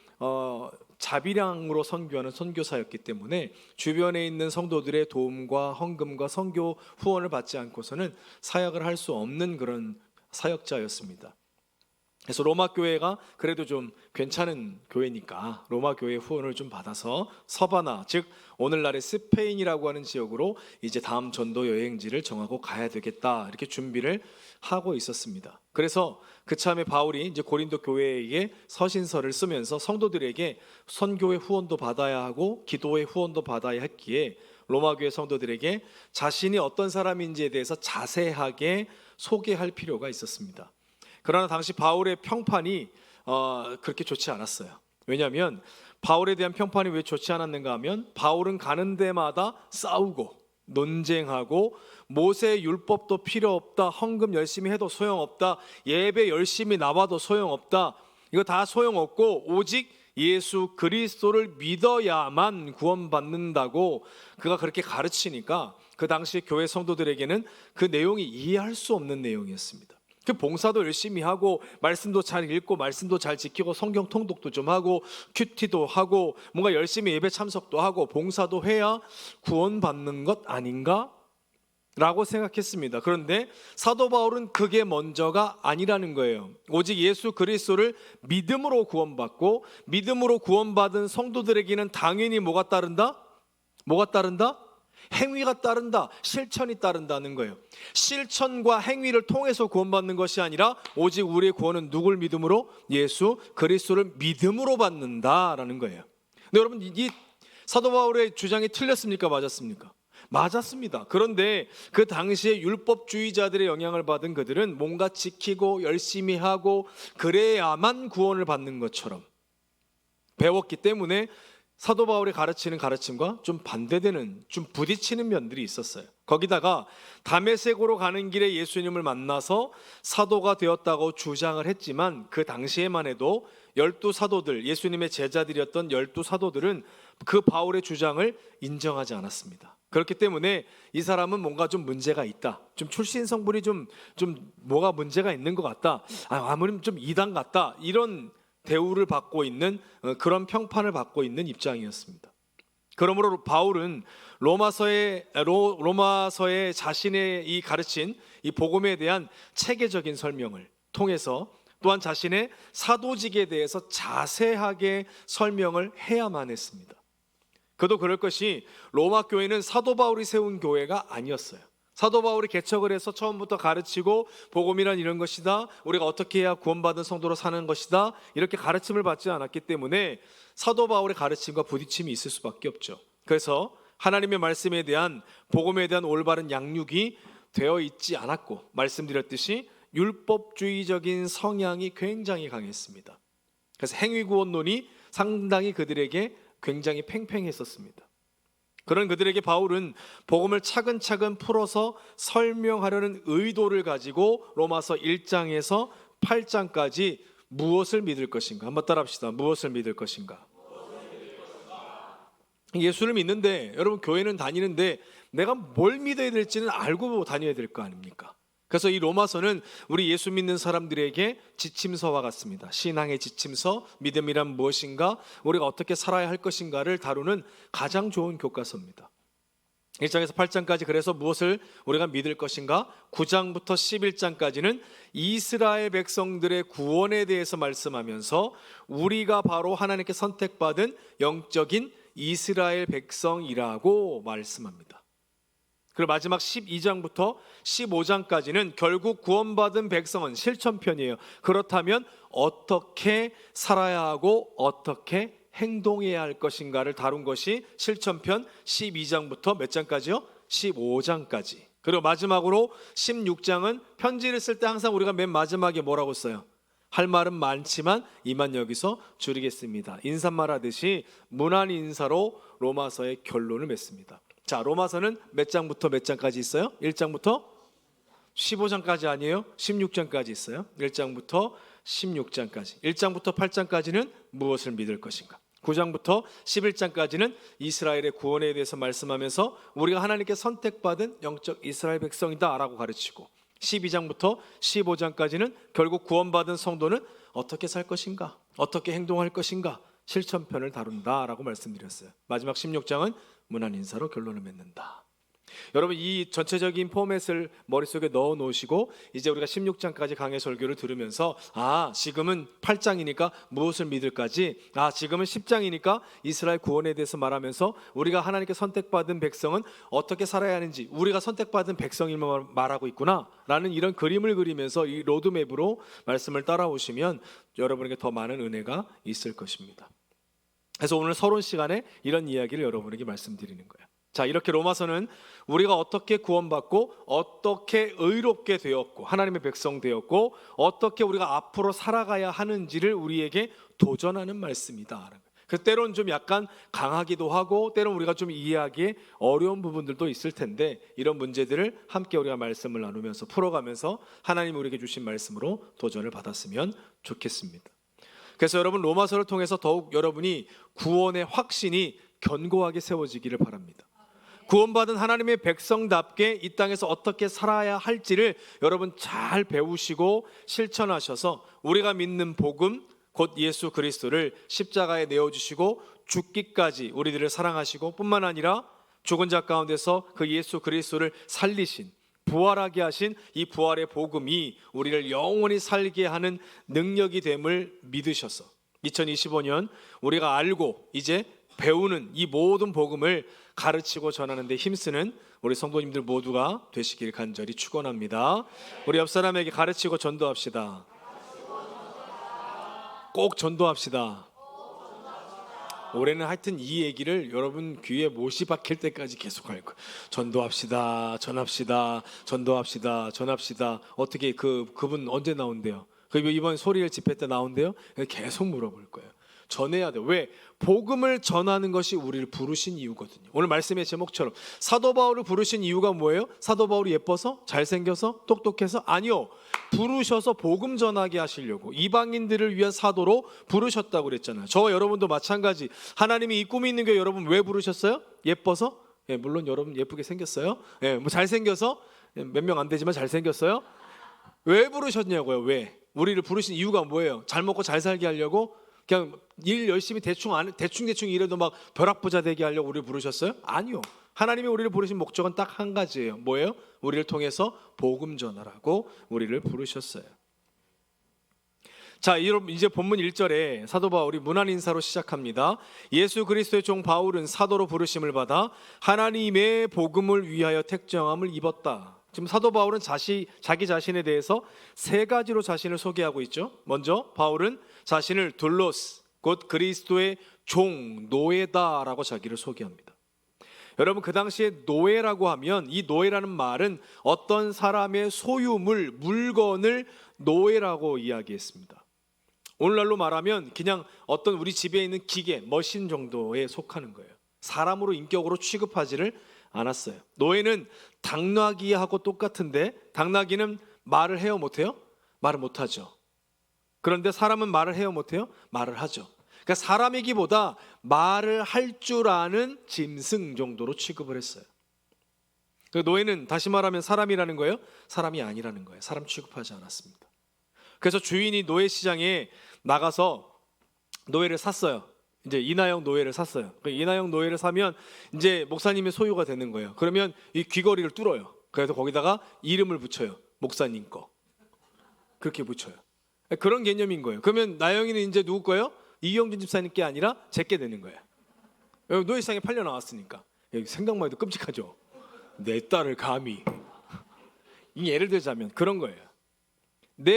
자비량으로 선교하는 선교사였기 때문에 주변에 있는 성도들의 도움과 헌금과 선교 후원을 받지 않고서는 사역을 할 수 없는 그런 사역자였습니다. 그래서 로마 교회가 그래도 좀 괜찮은 교회니까 로마 교회 후원을 좀 받아서 서바나, 즉 오늘날의 스페인이라고 하는 지역으로 이제 다음 전도 여행지를 정하고 가야 되겠다 이렇게 준비를 하고 있었습니다. 그래서 그참에 바울이 이제 고린도 교회에게 서신서를 쓰면서 성도들에게 선교의 후원도 받아야 하고 기도의 후원도 받아야 했기에 로마 교회 성도들에게 자신이 어떤 사람인지에 대해서 자세하게 소개할 필요가 있었습니다. 그러나 당시 바울의 평판이 그렇게 좋지 않았어요. 왜냐하면 바울에 대한 평판이 왜 좋지 않았는가 하면 바울은 가는 데마다 싸우고 논쟁하고 모세 율법도 필요 없다, 헌금 열심히 해도 소용없다, 예배 열심히 나와도 소용없다, 이거 다 소용없고 오직 예수 그리스도를 믿어야만 구원받는다고 그가 그렇게 가르치니까 그 당시 교회 성도들에게는 그 내용이 이해할 수 없는 내용이었습니다. 그 봉사도 열심히 하고 말씀도 잘 읽고 말씀도 잘 지키고 성경 통독도 좀 하고 큐티도 하고 뭔가 열심히 예배 참석도 하고 봉사도 해야 구원받는 것 아닌가? 라고 생각했습니다. 그런데 사도 바울은 그게 먼저가 아니라는 거예요. 오직 예수 그리스도를 믿음으로 구원받고 믿음으로 구원받은 성도들에게는 당연히 뭐가 따른다? 뭐가 따른다? 행위가 따른다, 실천이 따른다는 거예요. 실천과 행위를 통해서 구원받는 것이 아니라 오직 우리의 구원은 누굴 믿음으로? 예수 그리스도를 믿음으로 받는다라는 거예요. 근데 여러분 이 사도 바울의 주장이 틀렸습니까? 맞았습니까? 맞았습니다. 그런데 그 당시에 율법주의자들의 영향을 받은 그들은 뭔가 지키고 열심히 하고 그래야만 구원을 받는 것처럼 배웠기 때문에 사도 바울이 가르치는 가르침과 좀 반대되는, 좀 부딪히는 면들이 있었어요. 거기다가 다메섹으로 가는 길에 예수님을 만나서 사도가 되었다고 주장을 했지만 그 당시에만 해도 12사도들, 예수님의 제자들이었던 12사도들은 그 바울의 주장을 인정하지 않았습니다. 그렇기 때문에 이 사람은 뭔가 좀 문제가 있다, 좀 출신 성분이 좀 뭐가 문제가 있는 것 같다, 아무리 좀 이단 같다, 이런 대우를 받고 있는 그런 평판을 받고 있는 입장이었습니다. 그러므로 바울은 로마서에 자신의 이 가르친 이 복음에 대한 체계적인 설명을 통해서 또한 자신의 사도직에 대해서 자세하게 설명을 해야만 했습니다. 그도 그럴 것이 로마 교회는 사도 바울이 세운 교회가 아니었어요. 사도 바울이 개척을 해서 처음부터 가르치고 복음이란 이런 것이다, 우리가 어떻게 해야 구원받은 성도로 사는 것이다, 이렇게 가르침을 받지 않았기 때문에 사도 바울의 가르침과 부딪힘이 있을 수밖에 없죠. 그래서 하나님의 말씀에 대한, 복음에 대한 올바른 양육이 되어 있지 않았고, 말씀드렸듯이 율법주의적인 성향이 굉장히 강했습니다. 그래서 행위구원론이 상당히 그들에게 굉장히 팽팽했었습니다. 그런 그들에게 바울은 복음을 차근차근 풀어서 설명하려는 의도를 가지고 로마서 1장에서 8장까지 무엇을 믿을 것인가, 한번 따라합시다. 무엇을 믿을 것인가. 예수를 믿는데, 여러분 교회는 다니는데 내가 뭘 믿어야 될지는 알고 다녀야 될 거 아닙니까? 그래서 이 로마서는 우리 예수 믿는 사람들에게 지침서와 같습니다. 신앙의 지침서, 믿음이란 무엇인가, 우리가 어떻게 살아야 할 것인가를 다루는 가장 좋은 교과서입니다. 1장에서 8장까지 그래서 무엇을 우리가 믿을 것인가, 9장부터 11장까지는 이스라엘 백성들의 구원에 대해서 말씀하면서 우리가 바로 하나님께 선택받은 영적인 이스라엘 백성이라고 말씀합니다. 그리고 마지막 12장부터 15장까지는 결국 구원받은 백성은 실천편이에요. 그렇다면 어떻게 살아야 하고 어떻게 행동해야 할 것인가를 다룬 것이 실천편 12장부터 몇 장까지요? 15장까지. 그리고 마지막으로 16장은 편지를 쓸 때 항상 우리가 맨 마지막에 뭐라고 써요? 할 말은 많지만 이만 여기서 줄이겠습니다. 인사말 하듯이 문안 인사로 로마서의 결론을 맺습니다. 자, 로마서는 몇 장부터 몇 장까지 있어요? 1장부터 15장까지 아니에요? 16장까지 있어요. 1장부터 16장까지. 1장부터 8장까지는 무엇을 믿을 것인가. 9장부터 11장까지는 이스라엘의 구원에 대해서 말씀하면서 우리가 하나님께 선택받은 영적 이스라엘 백성이다 라고 가르치고, 12장부터 15장까지는 결국 구원받은 성도는 어떻게 살 것인가, 어떻게 행동할 것인가, 실천편을 다룬다라고 말씀드렸어요. 마지막 16장은 문안 인사로 결론을 맺는다. 여러분, 이 전체적인 포맷을 머릿속에 넣어 놓으시고 이제 우리가 16장까지 강해 설교를 들으면서 지금은 8장이니까 무엇을 믿을까지, 지금은 10장이니까 이스라엘 구원에 대해서 말하면서 우리가 하나님께 선택받은 백성은 어떻게 살아야 하는지, 우리가 선택받은 백성임을 말하고 있구나 라는 이런 그림을 그리면서 이 로드맵으로 말씀을 따라오시면 여러분에게 더 많은 은혜가 있을 것입니다. 그래서 오늘 서론 시간에 이런 이야기를 여러분에게 말씀드리는 거예요. 자, 이렇게 로마서는 우리가 어떻게 구원받고 어떻게 의롭게 되었고 하나님의 백성 되었고 어떻게 우리가 앞으로 살아가야 하는지를 우리에게 도전하는 말씀이다. 그 때론 좀 약간 강하기도 하고 때론 우리가 좀 이해하기에 어려운 부분들도 있을 텐데, 이런 문제들을 함께 우리가 말씀을 나누면서 풀어가면서 하나님 우리에게 주신 말씀으로 도전을 받았으면 좋겠습니다. 그래서 여러분, 로마서를 통해서 더욱 여러분이 구원의 확신이 견고하게 세워지기를 바랍니다. 구원받은 하나님의 백성답게 이 땅에서 어떻게 살아야 할지를 여러분 잘 배우시고 실천하셔서 우리가 믿는 복음, 곧 예수 그리스도를 십자가에 내어주시고 죽기까지 우리들을 사랑하시고 뿐만 아니라 죽은 자 가운데서 그 예수 그리스도를 살리신, 부활하게 하신 이 부활의 복음이 우리를 영원히 살게 하는 능력이 됨을 믿으셔서 2025년 우리가 알고 이제 배우는 이 모든 복음을 가르치고 전하는 데 힘쓰는 우리 성도님들 모두가 되시길 간절히 축원합니다. 우리 옆 사람에게 가르치고 전도합시다. 꼭 전도합시다. 올해는 하여튼 이 얘기를 여러분 귀에 못이 박힐 때까지 계속 할 거예요. 전도합시다, 전합시다, 전도합시다, 전합시다. 어떻게 그분 언제 나온대요? 이번 소리엘 집회 때 나온대요? 계속 물어볼 거예요. 전해야 돼요. 왜? 복음을 전하는 것이 우리를 부르신 이유거든요. 오늘 말씀의 제목처럼 사도 바울을 부르신 이유가 뭐예요? 사도 바울이 예뻐서? 잘생겨서? 똑똑해서? 아니요. 부르셔서 복음 전하게 하시려고 이방인들을 위한 사도로 부르셨다고 그랬잖아요. 저와 여러분도 마찬가지. 하나님이 이 꿈이 있는 교회 여러분 왜 부르셨어요? 예뻐서? 물론 여러분 예쁘게 생겼어요. 뭐 잘생겨서? 몇 명 안 되지만 잘생겼어요. 왜 부르셨냐고요? 왜? 우리를 부르신 이유가 뭐예요? 잘 먹고 잘 살게 하려고? 그냥 일 열심히 대충 일해도 막 벼락부자 되게 하려고 우리를 부르셨어요? 아니요. 하나님이 우리를 부르신 목적은 딱 한 가지예요. 뭐예요? 우리를 통해서 복음 전하라고 우리를 부르셨어요. 자, 이제 본문 1절에 사도 바울이 문안 인사로 시작합니다. 예수 그리스도의 종 바울은 사도로 부르심을 받아 하나님의 복음을 위하여 택정함을 입었다. 지금 사도 바울은 자기 자신에 대해서 세 가지로 자신을 소개하고 있죠. 먼저 바울은 자신을 둘로스, 곧 그리스도의 종, 노예다라고 자기를 소개합니다. 여러분, 그 당시에 노예라고 하면, 이 노예라는 말은 어떤 사람의 소유물, 물건을 노예라고 이야기했습니다. 오늘날로 말하면 그냥 어떤 우리 집에 있는 기계, 머신 정도에 속하는 거예요. 사람으로 인격으로 취급하지를 않았어요. 노예는 당나귀하고 똑같은데, 당나귀는 말을 해요, 못해요? 말을 못하죠. 그런데 사람은 말을 해요, 못해요? 말을 하죠. 그러니까 사람이기보다 말을 할 줄 아는 짐승 정도로 취급을 했어요. 그 노예는 다시 말하면 사람이라는 거예요? 사람이 아니라는 거예요. 사람 취급하지 않았습니다. 그래서 주인이 노예 시장에 나가서 노예를 샀어요. 이제 인하형 노예를 샀어요. 인하형 노예를 사면 이제 목사님의 소유가 되는 거예요. 그러면 이 귀걸이를 뚫어요. 그래서 거기다가 이름을 붙여요. 목사님 거. 그렇게 붙여요. 그런 개념인 거예요. 그러면 나영이는 이제 누구 거예요? 이경준 집사님께 아니라 제게 되는 거예요. 노예 시장에 팔려 나왔으니까. 생각만 해도 끔찍하죠. 내 딸을 감히. 예를 들자면 그런 거예요.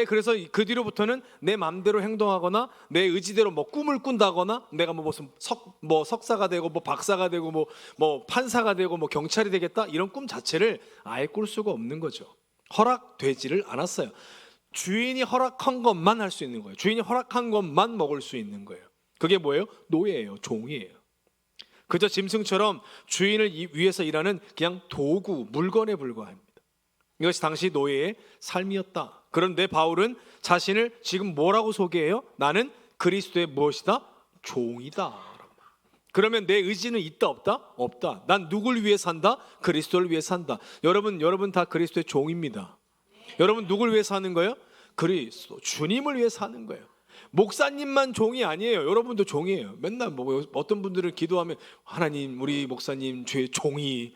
그래서 그 뒤로부터는 내 마음대로 행동하거나 내 의지대로 뭐 꿈을 꾼다거나 내가 무슨 석사가 되고 뭐 박사가 되고 뭐 판사가 되고 뭐 경찰이 되겠다 이런 꿈 자체를 아예 꿀 수가 없는 거죠. 허락되지를 않았어요. 주인이 허락한 것만 할 수 있는 거예요. 주인이 허락한 것만 먹을 수 있는 거예요. 그게 뭐예요? 노예예요. 종이에요. 그저 짐승처럼 주인을 위해서 일하는 그냥 도구, 물건에 불과합니다. 이것이 당시 노예의 삶이었다. 그런데 바울은 자신을 지금 뭐라고 소개해요? 나는 그리스도의 무엇이다? 종이다. 그러면 내 의지는 있다 없다? 없다. 난 누굴 위해 산다? 그리스도를 위해 산다. 여러분 다 그리스도의 종입니다. 여러분 누굴 위해 사는 거예요? 그리스도, 주님을 위해 사는 거예요. 목사님만 종이 아니에요. 여러분도 종이에요. 맨날 어떤 분들은 기도하면 하나님 우리 목사님 죄 종이.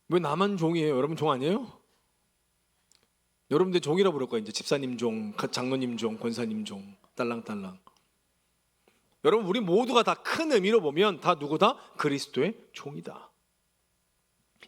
왜 나만 종이에요? 여러분 종 아니에요? 여러분들 종이라고 부를 거예요. 이제 집사님 종, 장로님 종, 권사님 종, 딸랑딸랑. 여러분 우리 모두가 다 큰 의미로 보면 다 누구다? 그리스도의 종이다.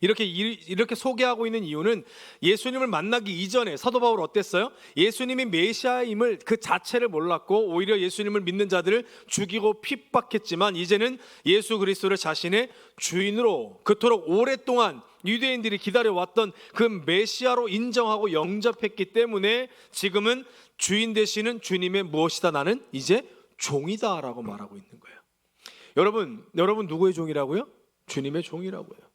이렇게 소개하고 있는 이유는 예수님을 만나기 이전에 사도 바울 어땠어요? 예수님이 메시아임을 그 자체를 몰랐고 오히려 예수님을 믿는 자들을 죽이고 핍박했지만 이제는 예수 그리스도를 자신의 주인으로 그토록 오랫동안 유대인들이 기다려왔던 그 메시아로 인정하고 영접했기 때문에 지금은 주인 되시는 주님의 무엇이다 나는 이제 종이다라고 말하고 있는 거예요. 여러분 누구의 종이라고요? 주님의 종이라고요.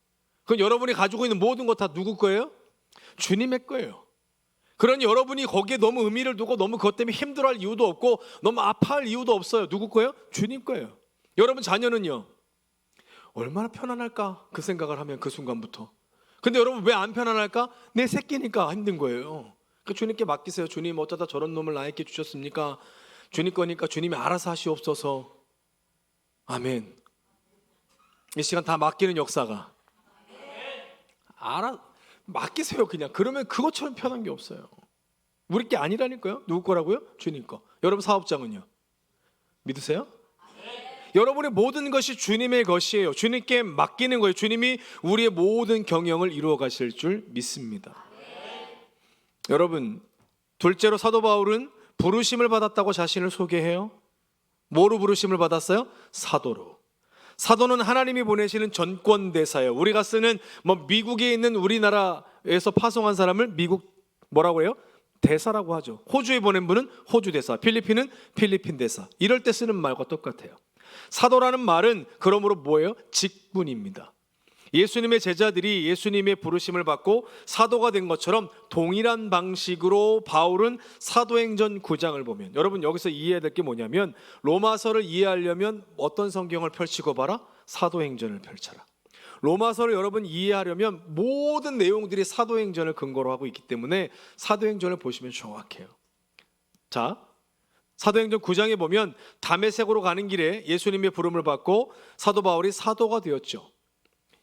그건 여러분이 가지고 있는 모든 것 다 누구 거예요? 주님의 거예요. 그러니 여러분이 거기에 너무 의미를 두고 너무 그것 때문에 힘들어할 이유도 없고 너무 아파할 이유도 없어요. 누구 거예요? 주님 거예요. 여러분 자녀는요? 얼마나 편안할까? 그 생각을 하면 그 순간부터. 근데 여러분 왜 안 편안할까? 내 새끼니까 힘든 거예요. 그 주님께 맡기세요. 주님 어쩌다 저런 놈을 나에게 주셨습니까? 주님 거니까 주님이 알아서 하시옵소서. 아멘. 이 시간 다 맡기는 역사가 맡기세요 그냥. 그러면 그것처럼 편한 게 없어요. 우리 게 아니라니까요. 누구 거라고요? 주님 거. 여러분 사업장은요? 믿으세요? 여러분의 모든 것이 주님의 것이에요. 주님께 맡기는 거예요. 주님이 우리의 모든 경영을 이루어 가실 줄 믿습니다. 여러분 둘째로 사도 바울은 부르심을 받았다고 자신을 소개해요. 뭐로 부르심을 받았어요? 사도로. 사도는 하나님이 보내시는 전권대사예요. 우리가 쓰는 미국에 있는 우리나라에서 파송한 사람을 미국 뭐라고 해요? 대사라고 하죠. 호주에 보낸 분은 호주 대사, 필리핀은 필리핀 대사. 이럴 때 쓰는 말과 똑같아요. 사도라는 말은 그러므로 뭐예요? 직분입니다. 예수님의 제자들이 예수님의 부르심을 받고 사도가 된 것처럼 동일한 방식으로 바울은 사도행전 9장을 보면 여러분 여기서 이해해야 될 게 뭐냐면 로마서를 이해하려면 어떤 성경을 펼치고 봐라? 사도행전을 펼쳐라. 로마서를 여러분 이해하려면 모든 내용들이 사도행전을 근거로 하고 있기 때문에 사도행전을 보시면 정확해요. 자, 사도행전 9장에 보면 다메섹으로 가는 길에 예수님의 부름을 받고 사도 바울이 사도가 되었죠.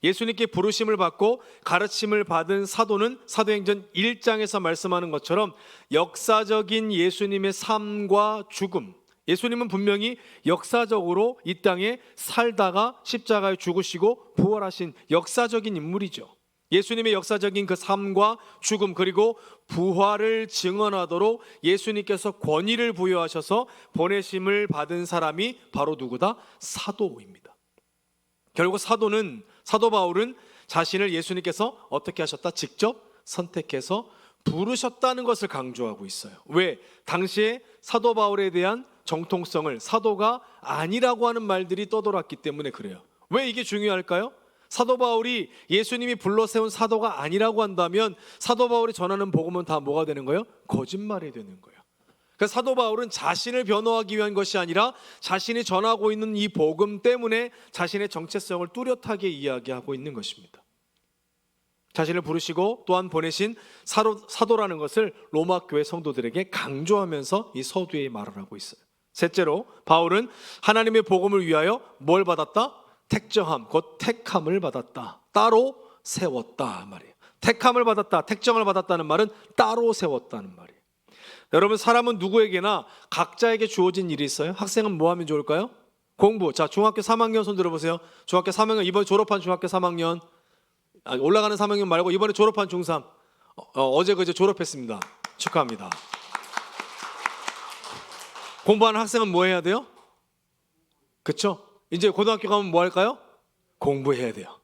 예수님께 부르심을 받고 가르침을 받은 사도는 사도행전 1장에서 말씀하는 것처럼 역사적인 예수님의 삶과 죽음, 예수님은 분명히 역사적으로 이 땅에 살다가 십자가에 죽으시고 부활하신 역사적인 인물이죠. 예수님의 역사적인 그 삶과 죽음 그리고 부활을 증언하도록 예수님께서 권위를 부여하셔서 보내심을 받은 사람이 바로 누구다? 사도입니다. 결국 사도 바울은 자신을 예수님께서 어떻게 하셨다? 직접 선택해서 부르셨다는 것을 강조하고 있어요. 왜? 당시에 사도 바울에 대한 정통성을 사도가 아니라고 하는 말들이 떠돌았기 때문에 그래요. 왜 이게 중요할까요? 사도 바울이 예수님이 불러 세운 사도가 아니라고 한다면 사도 바울이 전하는 복음은 다 뭐가 되는 거예요? 거짓말이 되는 거예요. 그래서 사도 바울은 자신을 변호하기 위한 것이 아니라 자신이 전하고 있는 이 복음 때문에 자신의 정체성을 뚜렷하게 이야기하고 있는 것입니다. 자신을 부르시고 또한 보내신 사도라는 것을 로마 교회 성도들에게 강조하면서 이 서두에 말을 하고 있어요. 셋째로 바울은 하나님의 복음을 위하여 뭘 받았다? 택정함, 곧 택함을 받았다. 따로 세웠다 말이에요. 택함을 받았다, 택정을 받았다는 말은 따로 세웠다는 말이에요. 여러분, 사람은 누구에게나 각자에게 주어진 일이 있어요. 학생은 뭐 하면 좋을까요? 공부. 자, 중학교 3학년 손 들어보세요. 중학교 3학년, 이번에 졸업한 중학교 3학년, 올라가는 3학년 말고 이번에 졸업한 중3, 어제 그제 졸업했습니다. 축하합니다. 공부하는 학생은 뭐 해야 돼요? 그렇죠? 이제 고등학교 가면 뭐 할까요? 공부해야 돼요.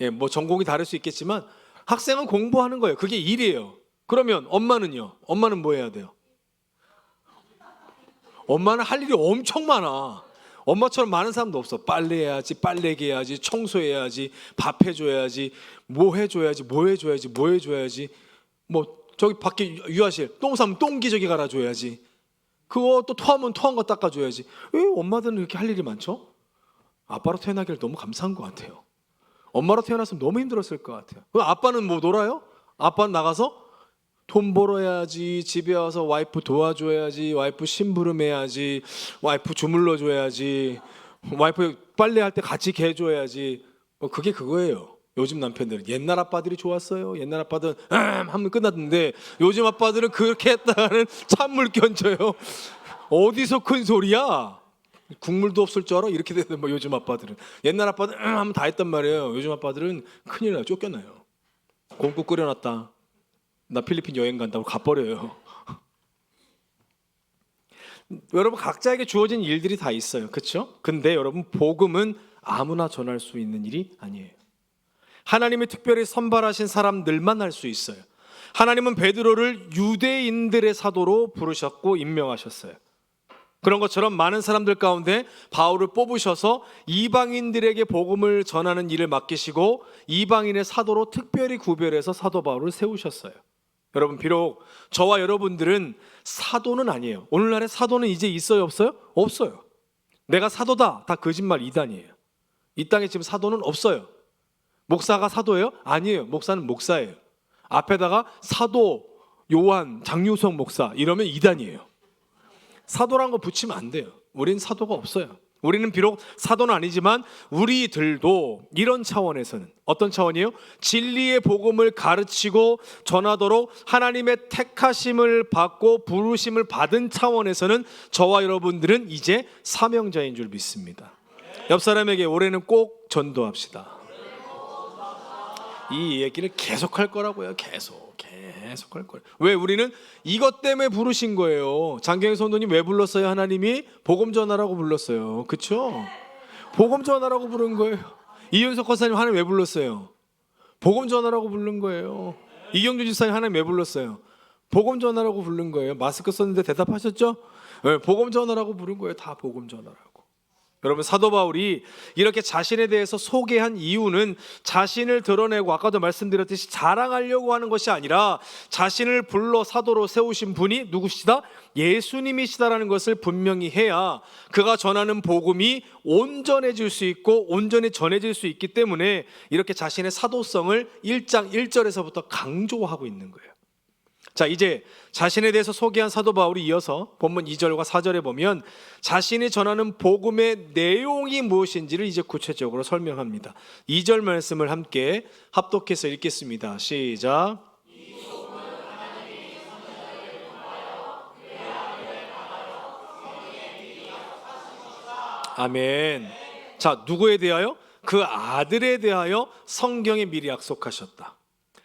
예, 뭐 전공이 다를 수 있겠지만 학생은 공부하는 거예요. 그게 일이에요. 그러면 엄마는요? 엄마는 뭐 해야 돼요? 엄마는 할 일이 엄청 많아. 엄마처럼 많은 사람도 없어. 빨래해야지, 빨래기 해야지, 청소해야지, 밥 해줘야지, 뭐 해줘야지, 뭐 해줘야지, 뭐 해줘야지. 뭐 저기 밖에 유아실 똥 싸면 똥기저귀 갈아줘야지. 그거 또 토하면 토한 거 닦아줘야지. 왜 엄마들은 이렇게 할 일이 많죠? 아빠로 태어나기를 너무 감사한 것 같아요. 엄마로 태어났으면 너무 힘들었을 것 같아요. 그럼 아빠는 뭐 놀아요? 아빠는 나가서 돈 벌어야지, 집에 와서 와이프 도와줘야지, 와이프 심부름해야지, 와이프 주물러줘야지, 와이프 빨래할 때 같이 개줘야지. 뭐 그게 그거예요. 요즘 남편들은 옛날 아빠들이 좋았어요. 옛날 아빠들은 하면 끝났는데 요즘 아빠들은 그렇게 했다가는 찬물 견져요. 어디서 큰 소리야? 국물도 없을 줄 알아? 이렇게 되는 뭐 요즘 아빠들은. 옛날 아빠들은 하면 다 했단 말이에요. 요즘 아빠들은 큰일 나요. 쫓겨나요. 공국 끓여놨다. 나 필리핀 여행 간다고 가버려요. 여러분, 각자에게 주어진 일들이 다 있어요. 그렇죠? 근데 여러분, 복음은 아무나 전할 수 있는 일이 아니에요. 하나님이 특별히 선발하신 사람들만 할 수 있어요. 하나님은 베드로를 유대인들의 사도로 부르셨고 임명하셨어요. 그런 것처럼 많은 사람들 가운데 바울을 뽑으셔서 이방인들에게 복음을 전하는 일을 맡기시고 이방인의 사도로 특별히 구별해서 사도 바울을 세우셨어요. 여러분, 비록 저와 여러분들은 사도는 아니에요. 오늘날의 사도는 이제 있어요, 없어요? 없어요. 내가 사도다, 다 거짓말 이단이에요. 이 땅에 지금 사도는 없어요. 목사가 사도예요? 아니에요. 목사는 목사예요. 앞에다가 사도 요한 장유성 목사 이러면 이단이에요. 사도란 거 붙이면 안 돼요. 우린 사도가 없어요. 우리는 비록 사도는 아니지만 우리들도 이런 차원에서는, 어떤 차원이에요? 진리의 복음을 가르치고 전하도록 하나님의 택하심을 받고 부르심을 받은 차원에서는 저와 여러분들은 이제 사명자인 줄 믿습니다. 옆 사람에게 올해는 꼭 전도합시다. 이 얘기를 계속 할 거라고요. 계속 할 거예요. 왜? 우리는 이것 때문에 부르신 거예요. 장경희 성도님 왜 불렀어요? 하나님이 복음 전하라고 불렀어요. 그렇죠? 복음 전하라고 부른 거예요. 이윤석 권사님 하나님 왜 불렀어요? 복음 전하라고 부른 거예요. 이경주 집사님 하나님 왜 불렀어요? 복음 전하라고 부른 거예요. 마스크 썼는데 대답하셨죠? 네, 복음 전하라고 부른 거예요. 다 복음 전하라고. 여러분, 사도 바울이 이렇게 자신에 대해서 소개한 이유는 자신을 드러내고 아까도 말씀드렸듯이 자랑하려고 하는 것이 아니라 자신을 불러 사도로 세우신 분이 누구시다? 예수님이시다라는 것을 분명히 해야 그가 전하는 복음이 온전해질 수 있고 온전히 전해질 수 있기 때문에 이렇게 자신의 사도성을 1장 1절에서부터 강조하고 있는 거예요. 자, 이제 자신에 대해서 소개한 사도 바울이 이어서 본문 2절과 4절에 보면 자신이 전하는 복음의 내용이 무엇인지를 이제 구체적으로 설명합니다. 2절 말씀을 함께 합독해서 읽겠습니다. 시작. 아멘. 자, 누구에 대하여? 그 아들에 대하여 성경에 미리 약속하셨다.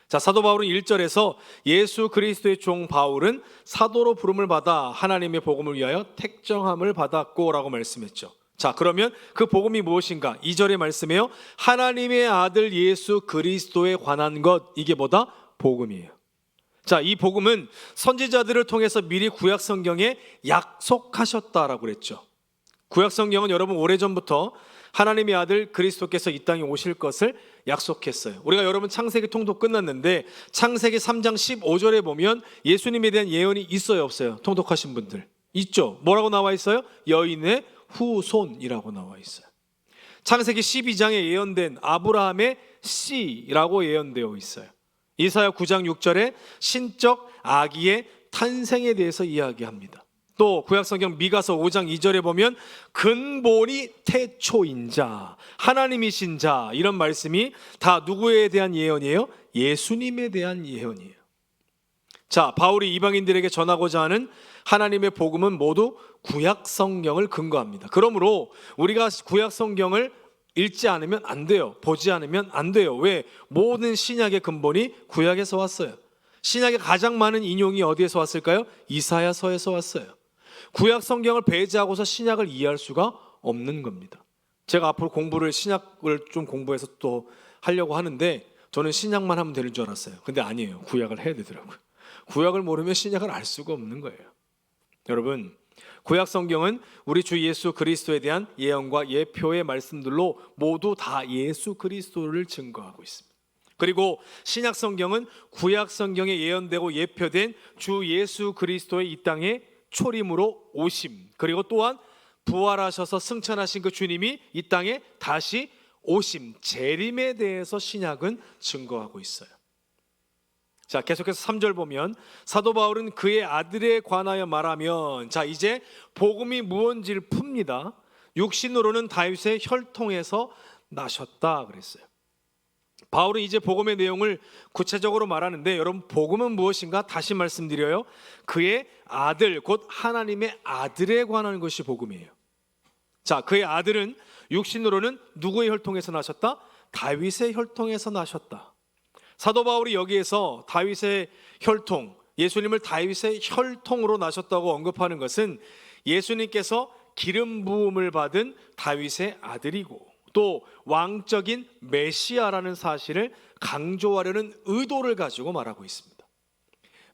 자, 사도 바울은 1절에서 예수 그리스도의 종 바울은 사도로 부름을 받아 하나님의 복음을 위하여 택정함을 받았고 라고 말씀했죠. 자, 그러면 그 복음이 무엇인가? 2절의 말씀에요, 하나님의 아들 예수 그리스도에 관한 것, 이게 뭐다? 복음이에요. 자, 이 복음은 선지자들을 통해서 미리 구약 성경에 약속하셨다라고 그랬죠. 구약 성경은 여러분 오래전부터 하나님의 아들 그리스도께서 이 땅에 오실 것을 약속했어요. 우리가 여러분 창세기 통독 끝났는데 창세기 3장 15절에 보면 예수님에 대한 예언이 있어요, 없어요? 통독하신 분들 있죠? 뭐라고 나와 있어요? 여인의 후손이라고 나와 있어요. 창세기 12장에 예언된 아브라함의 씨라고 예언되어 있어요. 이사야 9장 6절에 신적 아기의 탄생에 대해서 이야기합니다. 또 구약성경 미가서 5장 2절에 보면 근본이 태초인 자, 하나님이신 자, 이런 말씀이 다 누구에 대한 예언이에요? 예수님에 대한 예언이에요. 자, 바울이 이방인들에게 전하고자 하는 하나님의 복음은 모두 구약성경을 근거합니다. 그러므로 우리가 구약성경을 읽지 않으면 안 돼요. 보지 않으면 안 돼요. 왜? 모든 신약의 근본이 구약에서 왔어요. 신약의 가장 많은 인용이 어디에서 왔을까요? 이사야서에서 왔어요. 구약 성경을 배제하고서 신약을 이해할 수가 없는 겁니다. 제가 앞으로 신약을 좀 공부해서 또 하려고 하는데 저는 신약만 하면 되는 줄 알았어요. 근데 아니에요. 구약을 해야 되더라고요. 구약을 모르면 신약을 알 수가 없는 거예요. 여러분, 구약 성경은 우리 주 예수 그리스도에 대한 예언과 예표의 말씀들로 모두 다 예수 그리스도를 증거하고 있습니다. 그리고 신약 성경은 구약 성경에 예언되고 예표된 주 예수 그리스도의 이 땅에 초림으로 오심, 그리고 또한 부활하셔서 승천하신 그 주님이 이 땅에 다시 오심, 재림에 대해서 신약은 증거하고 있어요. 자, 계속해서 3절 보면 사도 바울은 그의 아들에 관하여 말하면, 자, 이제 복음이 무언지를 풉니다. 육신으로는 다윗의 혈통에서 나셨다 그랬어요. 바울은 이제 복음의 내용을 구체적으로 말하는데, 여러분, 복음은 무엇인가? 다시 말씀드려요. 그의 아들, 곧 하나님의 아들에 관한 것이 복음이에요. 자, 그의 아들은 육신으로는 누구의 혈통에서 나셨다? 다윗의 혈통에서 나셨다. 사도 바울이 여기에서 다윗의 혈통, 예수님을 다윗의 혈통으로 나셨다고 언급하는 것은 예수님께서 기름 부음을 받은 다윗의 아들이고 또 왕적인 메시아라는 사실을 강조하려는 의도를 가지고 말하고 있습니다.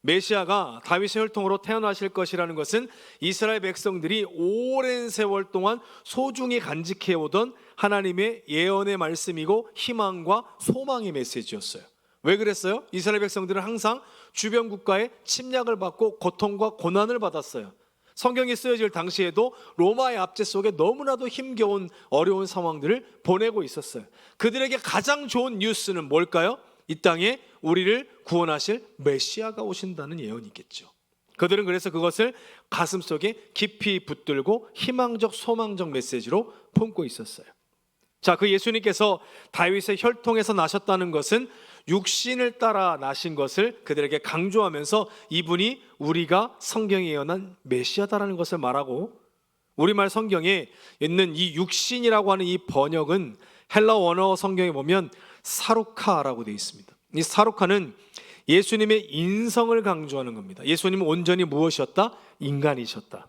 메시아가 다윗의 혈통으로 태어나실 것이라는 것은 이스라엘 백성들이 오랜 세월 동안 소중히 간직해오던 하나님의 예언의 말씀이고 희망과 소망의 메시지였어요. 왜 그랬어요? 이스라엘 백성들은 항상 주변 국가의 침략을 받고 고통과 고난을 받았어요. 성경이 쓰여질 당시에도 로마의 압제 속에 너무나도 힘겨운 어려운 상황들을 보내고 있었어요. 그들에게 가장 좋은 뉴스는 뭘까요? 이 땅에 우리를 구원하실 메시아가 오신다는 예언이겠죠. 그들은 그래서 그것을 가슴속에 깊이 붙들고 희망적 소망적 메시지로 품고 있었어요. 자, 그 예수님께서 다윗의 혈통에서 나셨다는 것은 육신을 따라 나신 것을 그들에게 강조하면서 이분이 우리가 성경에 예언한 메시아다라는 것을 말하고, 우리말 성경에 있는 이 육신이라고 하는 이 번역은 헬라 원어 성경에 보면 사루카라고 되어 있습니다. 이 사루카는 예수님의 인성을 강조하는 겁니다. 예수님은 온전히 무엇이었다? 인간이셨다.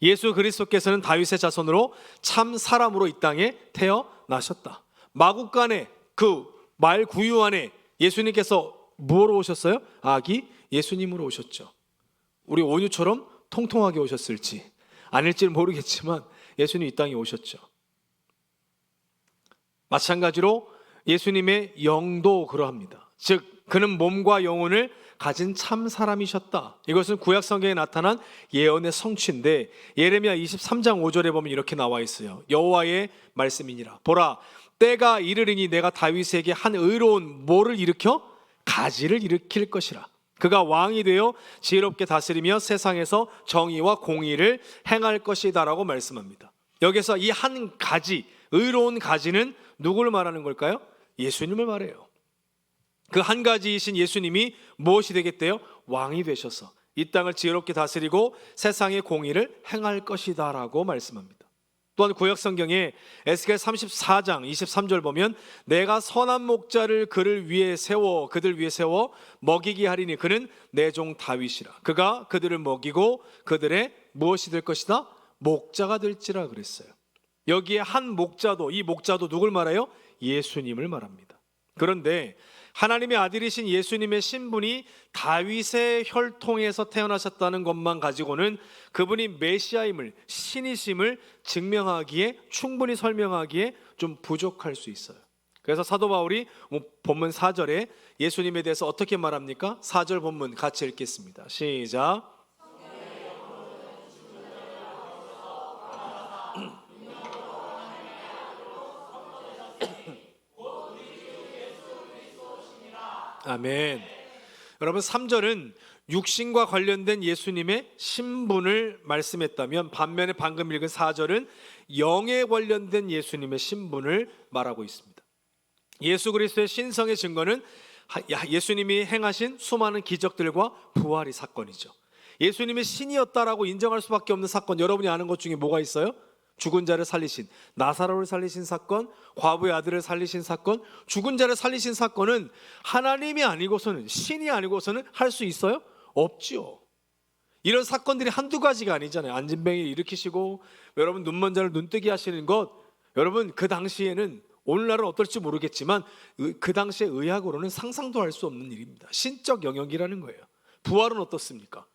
예수 그리스도께서는 다윗의 자손으로 참 사람으로 이 땅에 태어나셨다. 마국간에 그 말 구유 안에 예수님께서 무엇으로 오셨어요? 아기 예수님으로 오셨죠. 우리 온유처럼 통통하게 오셨을지 아닐지는 모르겠지만 예수님 이 땅에 오셨죠. 마찬가지로 예수님의 영도 그러합니다. 즉 그는 몸과 영혼을 가진 참 사람이셨다. 이것은 구약 성경에 나타난 예언의 성취인데, 예레미야 23장 5절에 보면 이렇게 나와 있어요. 여호와의 말씀이니라. 보라, 때가 이르리니 내가 다윗에게 한 의로운 뭐를 일으켜? 가지를 일으킬 것이라. 그가 왕이 되어 지혜롭게 다스리며 세상에서 정의와 공의를 행할 것이다라고 말씀합니다. 여기서 이 한 가지, 의로운 가지는 누구를 말하는 걸까요? 예수님을 말해요. 그 한 가지이신 예수님이 무엇이 되겠대요? 왕이 되셔서 이 땅을 지혜롭게 다스리고 세상의 공의를 행할 것이다 라고 말씀합니다. 또한 구약 성경에 에스겔 34장 23절 보면 내가 선한 목자를 그들 위에 세워 먹이게 하리니 그는 내 종 다윗이라. 그가 그들을 먹이고 그들의 무엇이 될 것이다? 목자가 될지라 그랬어요. 여기에 한 목자도, 이 목자도 누굴 말해요? 예수님을 말합니다. 그런데 하나님의 아들이신 예수님의 신분이 다윗의 혈통에서 태어나셨다는 것만 가지고는 그분이 메시아임을, 신이심을 증명하기에, 충분히 설명하기에 좀 부족할 수 있어요. 그래서 사도 바울이 본문 4절에 예수님에 대해서 어떻게 말합니까? 4절 본문 같이 읽겠습니다. 시작. 아멘. 여러분 3절은 육신과 관련된 예수님의 신분을 말씀했다면 반면에 방금 읽은 4절은 영에 관련된 예수님의 신분을 말하고 있습니다. 예수 그리스도의 신성의 증거는 예수님이 행하신 수많은 기적들과 부활의 사건이죠. 예수님이 신이었다라고 인정할 수밖에 없는 사건, 여러분이 아는 것 중에 뭐가 있어요? 죽은 자를 살리신, 나사로를 살리신 사건, 과부의 아들을 살리신 사건. 죽은 자를 살리신 사건은 하나님이 아니고서는, 신이 아니고서는 할 수 있어요? 없지요. 이런 사건들이 한두 가지가 아니잖아요. 안진뱅이를 일으키시고 여러분 눈먼 자를 눈뜨게 하시는 것, 여러분 그 당시에는, 오늘날은 어떨지 모르겠지만 그 당시에 의학으로는 상상도 할 수 없는 일입니다. 신적 영역이라는 거예요. 부활은 어떻습니까?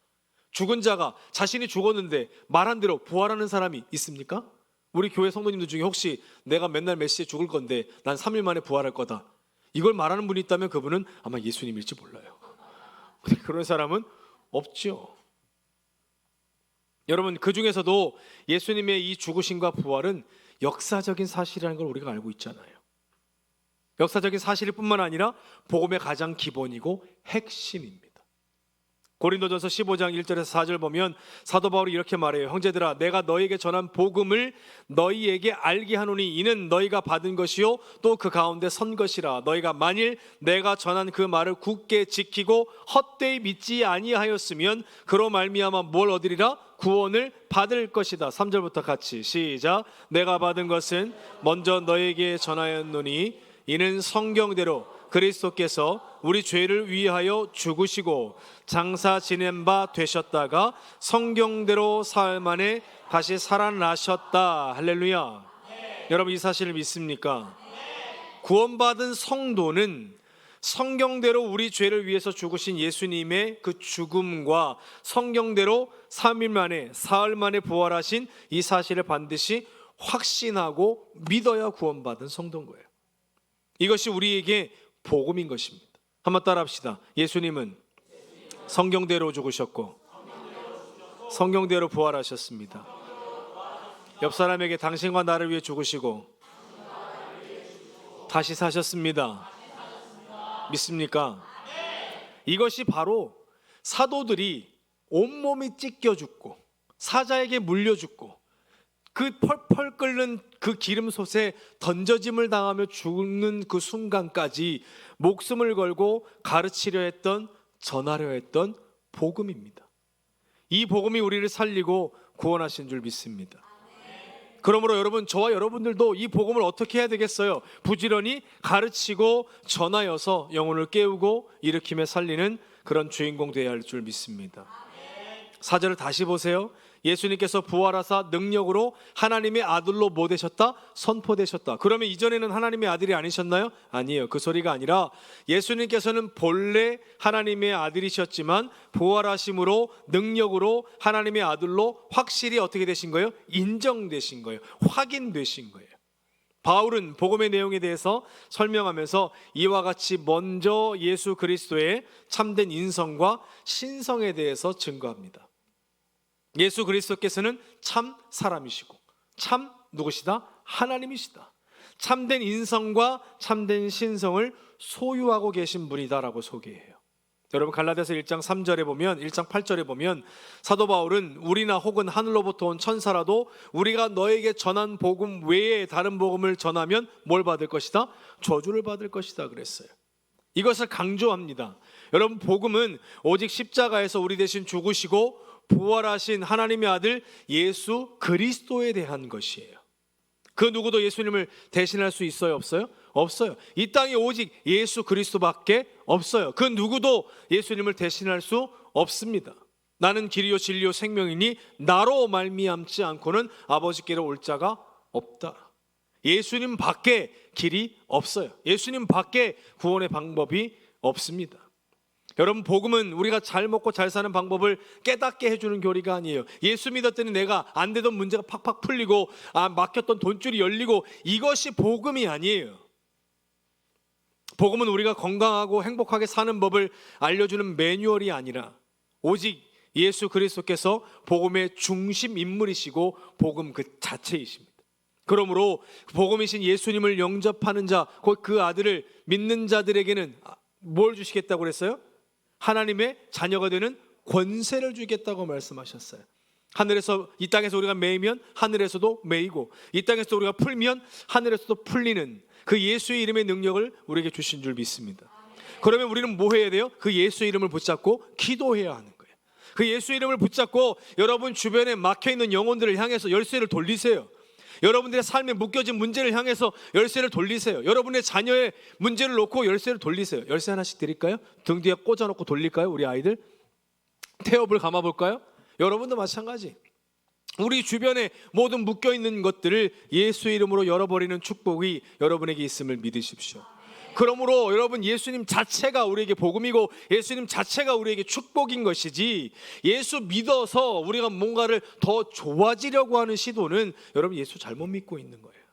죽은 자가 자신이 죽었는데 말한 대로 부활하는 사람이 있습니까? 우리 교회 성도님들 중에 혹시 내가 맨날 몇 시에 죽을 건데 난 3일 만에 부활할 거다, 이걸 말하는 분이 있다면 그분은 아마 예수님일지 몰라요. 그런 사람은 없죠. 여러분 그 중에서도 예수님의 이 죽으심과 부활은 역사적인 사실이라는 걸 우리가 알고 있잖아요. 역사적인 사실일 뿐만 아니라 복음의 가장 기본이고 핵심입니다. 고린도전서 15장 1절에서 4절 보면 사도 바울이 이렇게 말해요. 형제들아, 내가 너희에게 전한 복음을 너희에게 알게 하노니 이는 너희가 받은 것이요 또 그 가운데 선 것이라. 너희가 만일 내가 전한 그 말을 굳게 지키고 헛되이 믿지 아니하였으면 그로 말미암아 뭘 얻으리라? 구원을 받을 것이다. 3절부터 같이 시작. 내가 받은 것은 먼저 너희에게 전하였노니 이는 성경대로 그리스도께서 우리 죄를 위하여 죽으시고 장사 지낸 바 되셨다가 성경대로 사흘 만에 다시 살아나셨다. 할렐루야. 여러분 이 사실을 믿습니까? 구원받은 성도는 성경대로 우리 죄를 위해서 죽으신 예수님의 그 죽음과 성경대로 3일 만에 사흘 만에 부활하신 이 사실을 반드시 확신하고 믿어야 구원받은 성도인 거예요. 이것이 우리에게 복음인 것입니다. 한번 따라합시다. 예수님은 성경대로 죽으셨고 성경대로 부활하셨습니다. 옆 사람에게 당신과 나를 위해 죽으시고 다시 사셨습니다. 믿습니까? 이것이 바로 사도들이 온몸이 찢겨 죽고 사자에게 물려 죽고 그 펄펄 끓는 그 기름솥에 던져짐을 당하며 죽는 그 순간까지 목숨을 걸고 가르치려 했던, 전하려 했던 복음입니다. 이 복음이 우리를 살리고 구원하신 줄 믿습니다. 그러므로 여러분, 저와 여러분들도 이 복음을 어떻게 해야 되겠어요? 부지런히 가르치고 전하여서 영혼을 깨우고 일으키며 살리는 그런 주인공 되어야 할 줄 믿습니다. 4절을 다시 보세요. 예수님께서 부활하사 능력으로 하나님의 아들로 뭐 되셨다? 선포되셨다. 그러면 이전에는 하나님의 아들이 아니셨나요? 아니에요. 그 소리가 아니라 예수님께서는 본래 하나님의 아들이셨지만 부활하심으로 능력으로 하나님의 아들로 확실히 어떻게 되신 거예요? 인정되신 거예요. 확인되신 거예요. 바울은 복음의 내용에 대해서 설명하면서 이와 같이 먼저 예수 그리스도의 참된 인성과 신성에 대해서 증거합니다. 예수 그리스도께서는 참 사람이시고 참 누구시다? 하나님이시다. 참된 인성과 참된 신성을 소유하고 계신 분이다라고 소개해요. 여러분 갈라디아서 1장 3절에 보면 1장 8절에 보면 사도 바울은 우리나 혹은 하늘로부터 온 천사라도 우리가 너에게 전한 복음 외에 다른 복음을 전하면 뭘 받을 것이다? 저주를 받을 것이다 그랬어요. 이것을 강조합니다. 여러분 복음은 오직 십자가에서 우리 대신 죽으시고 부활하신 하나님의 아들 예수 그리스도에 대한 것이에요. 그 누구도 예수님을 대신할 수 있어요? 없어요? 없어요. 이 땅에 오직 예수 그리스도밖에 없어요. 그 누구도 예수님을 대신할 수 없습니다. 나는 길이요 진리요 생명이니 나로 말미암지 않고는 아버지께로 올 자가 없다. 예수님 밖에 길이 없어요. 예수님 밖에 구원의 방법이 없습니다. 여러분 복음은 우리가 잘 먹고 잘 사는 방법을 깨닫게 해주는 교리가 아니에요. 예수 믿었더니 내가 안 되던 문제가 팍팍 풀리고 막혔던 돈줄이 열리고 이것이 복음이 아니에요. 복음은 우리가 건강하고 행복하게 사는 법을 알려주는 매뉴얼이 아니라 오직 예수 그리스도께서 복음의 중심 인물이시고 복음 그 자체이십니다. 그러므로 복음이신 예수님을 영접하는 자, 곧 그 아들을 믿는 자들에게는 뭘 주시겠다고 그랬어요? 하나님의 자녀가 되는 권세를 주겠다고 말씀하셨어요. 하늘에서 이 땅에서 우리가 매이면 하늘에서도 매이고 이 땅에서 우리가 풀면 하늘에서도 풀리는 그 예수의 이름의 능력을 우리에게 주신 줄 믿습니다. 그러면 우리는 뭐 해야 돼요? 그 예수의 이름을 붙잡고 기도해야 하는 거예요. 그 예수의 이름을 붙잡고 여러분 주변에 막혀있는 영혼들을 향해서 열쇠를 돌리세요. 여러분들의 삶에 묶여진 문제를 향해서 열쇠를 돌리세요. 여러분의 자녀의 문제를 놓고 열쇠를 돌리세요. 열쇠 하나씩 드릴까요? 등 뒤에 꽂아놓고 돌릴까요? 우리 아이들 태엽을 감아볼까요? 여러분도 마찬가지. 우리 주변에 모든 묶여있는 것들을 예수의 이름으로 열어버리는 축복이 여러분에게 있음을 믿으십시오. 그러므로 여러분 예수님 자체가 우리에게 복음이고 예수님 자체가 우리에게 축복인 것이지 예수 믿어서 우리가 뭔가를 더 좋아지려고 하는 시도는 여러분 예수 잘못 믿고 있는 거예요.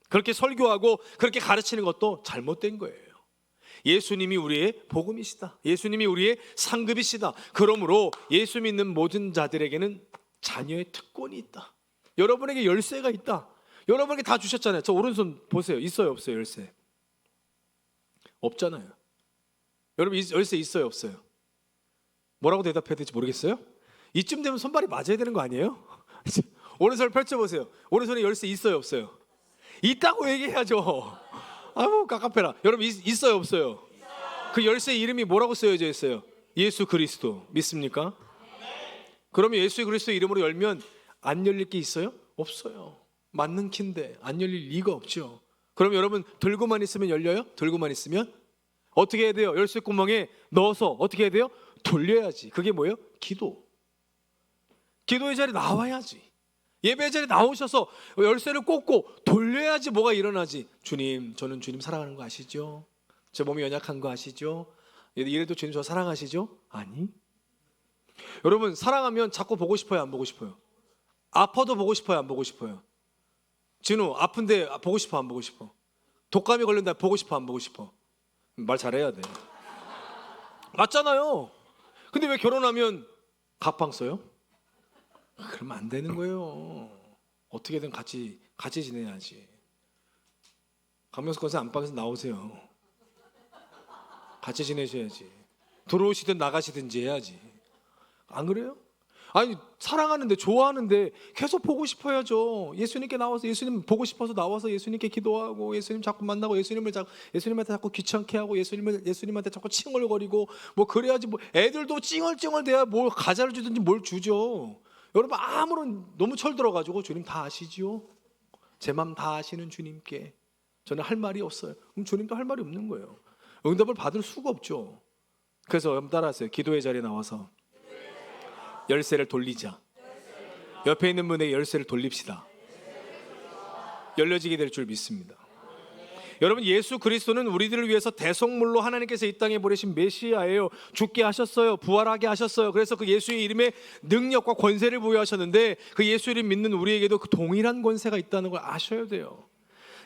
그렇게 설교하고 그렇게 가르치는 것도 잘못된 거예요. 예수님이 우리의 복음이시다. 예수님이 우리의 상급이시다. 그러므로 예수 믿는 모든 자들에게는 자녀의 특권이 있다. 여러분에게 열쇠가 있다. 여러분에게 다 주셨잖아요. 저 오른손 보세요. 있어요 없어요 열쇠? 없잖아요. 여러분 열쇠 있어요 없어요? 뭐라고 대답해야 될지 모르겠어요? 이쯤 되면 손발이 맞아야 되는 거 아니에요? 오른손을 펼쳐보세요. 오른손에 열쇠 있어요 없어요? 있다고 얘기해야죠. 아유 깝깝해라. 여러분 있어요 없어요? 그 열쇠 이름이 뭐라고 쓰여져 있어요? 예수 그리스도. 믿습니까? 그러면 예수 그리스도 이름으로 열면 안 열릴 게 있어요? 없어요. 맞는 키인데 안 열릴 리가 없죠. 그럼 여러분 들고만 있으면 열려요? 들고만 있으면 어떻게 해야 돼요? 열쇠 구멍에 넣어서 어떻게 해야 돼요? 돌려야지. 그게 뭐예요? 기도. 기도의 자리에 나와야지. 예배의 자리에 나오셔서 열쇠를 꽂고 돌려야지 뭐가 일어나지. 주님, 저는 주님 사랑하는 거 아시죠? 제 몸이 연약한 거 아시죠? 이래도 주님 저 사랑하시죠? 아니. 여러분 사랑하면 자꾸 보고 싶어요? 안 보고 싶어요? 아파도 보고 싶어요? 안 보고 싶어요? 진우 아픈데 보고 싶어? 안 보고 싶어? 독감이 걸린다 보고 싶어? 안 보고 싶어? 말 잘해야 돼. 맞잖아요. 근데 왜 결혼하면 가팡 써요? 그러면 안 되는 거예요. 어떻게든 같이 지내야지. 강명수 권사 안방에서 나오세요. 같이 지내셔야지. 들어오시든 나가시든지 해야지. 안 그래요? 아니 사랑하는데 좋아하는데 계속 보고 싶어야죠. 예수님께 나와서 예수님 보고 싶어서 나와서 예수님께 기도하고 예수님 자꾸 만나고 예수님한테 자꾸 귀찮게 하고 예수님한테 자꾸 칭얼거리고 뭐 그래야지. 뭐 애들도 찡얼찡얼 대야 뭘 과자를 주든지 뭘 주죠. 여러분 아무런 너무 철들어가지고 주님 다 아시지요? 제 맘 다 아시는 주님께 저는 할 말이 없어요. 그럼 주님도 할 말이 없는 거예요. 응답을 받을 수가 없죠. 그래서 여러분 따라하세요. 기도의 자리에 나와서 열쇠를 돌리자. 옆에 있는 분에게 열쇠를 돌립시다. 열려지게 될 줄 믿습니다. 여러분 예수 그리스도는 우리들을 위해서 대속물로 하나님께서 이 땅에 보내신 메시아예요. 죽게 하셨어요. 부활하게 하셨어요. 그래서 그 예수의 이름에 능력과 권세를 부여하셨는데 그 예수 이름 믿는 우리에게도 그 동일한 권세가 있다는 걸 아셔야 돼요.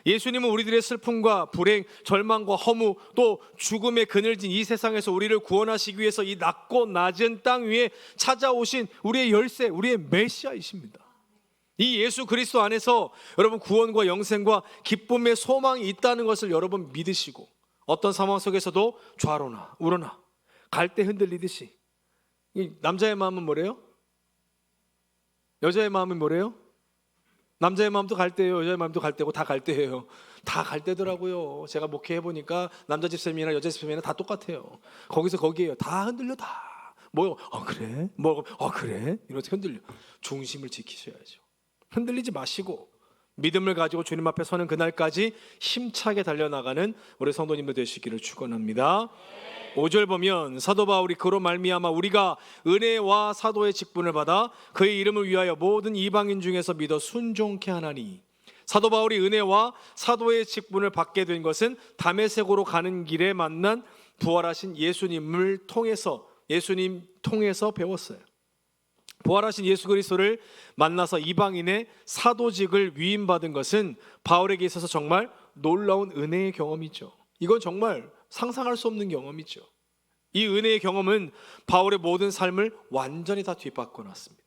예수님은 우리들의 슬픔과 불행, 절망과 허무 또 죽음의 그늘진 이 세상에서 우리를 구원하시기 위해서 이 낮고 낮은 땅 위에 찾아오신 우리의 열쇠, 우리의 메시아이십니다. 이 예수 그리스도 안에서 여러분 구원과 영생과 기쁨의 소망이 있다는 것을 여러분 믿으시고 어떤 상황 속에서도 좌로나 우로나 갈대 흔들리듯이. 이 남자의 마음은 뭐래요? 여자의 마음은 뭐래요? 남자의 마음도 갈대예요. 여자의 마음도 갈대고 다 갈대예요. 다 갈대더라고요. 제가 목회해 보니까 남자 집사님이나 여자 집사님이나 다 똑같아요. 거기서 거기에요. 다 흔들려 다. 뭐 그래? 뭐 그래? 이렇게 흔들려. 중심을 지키셔야죠. 흔들리지 마시고 믿음을 가지고 주님 앞에 서는 그날까지 힘차게 달려나가는 우리 성도님들 되시기를 축원합니다. 5절 보면 사도 바울이 그로 말미암아 우리가 은혜와 사도의 직분을 받아 그의 이름을 위하여 모든 이방인 중에서 믿어 순종케 하나니. 사도 바울이 은혜와 사도의 직분을 받게 된 것은 다메섹으로 가는 길에 만난 부활하신 예수님을 통해서, 예수님 통해서 배웠어요. 부활하신 예수 그리스도를 만나서 이방인의 사도직을 위임받은 것은 바울에게 있어서 정말 놀라운 은혜의 경험이죠. 이건 정말 상상할 수 없는 경험이죠. 이 은혜의 경험은 바울의 모든 삶을 완전히 다 뒤바꿔 놨습니다.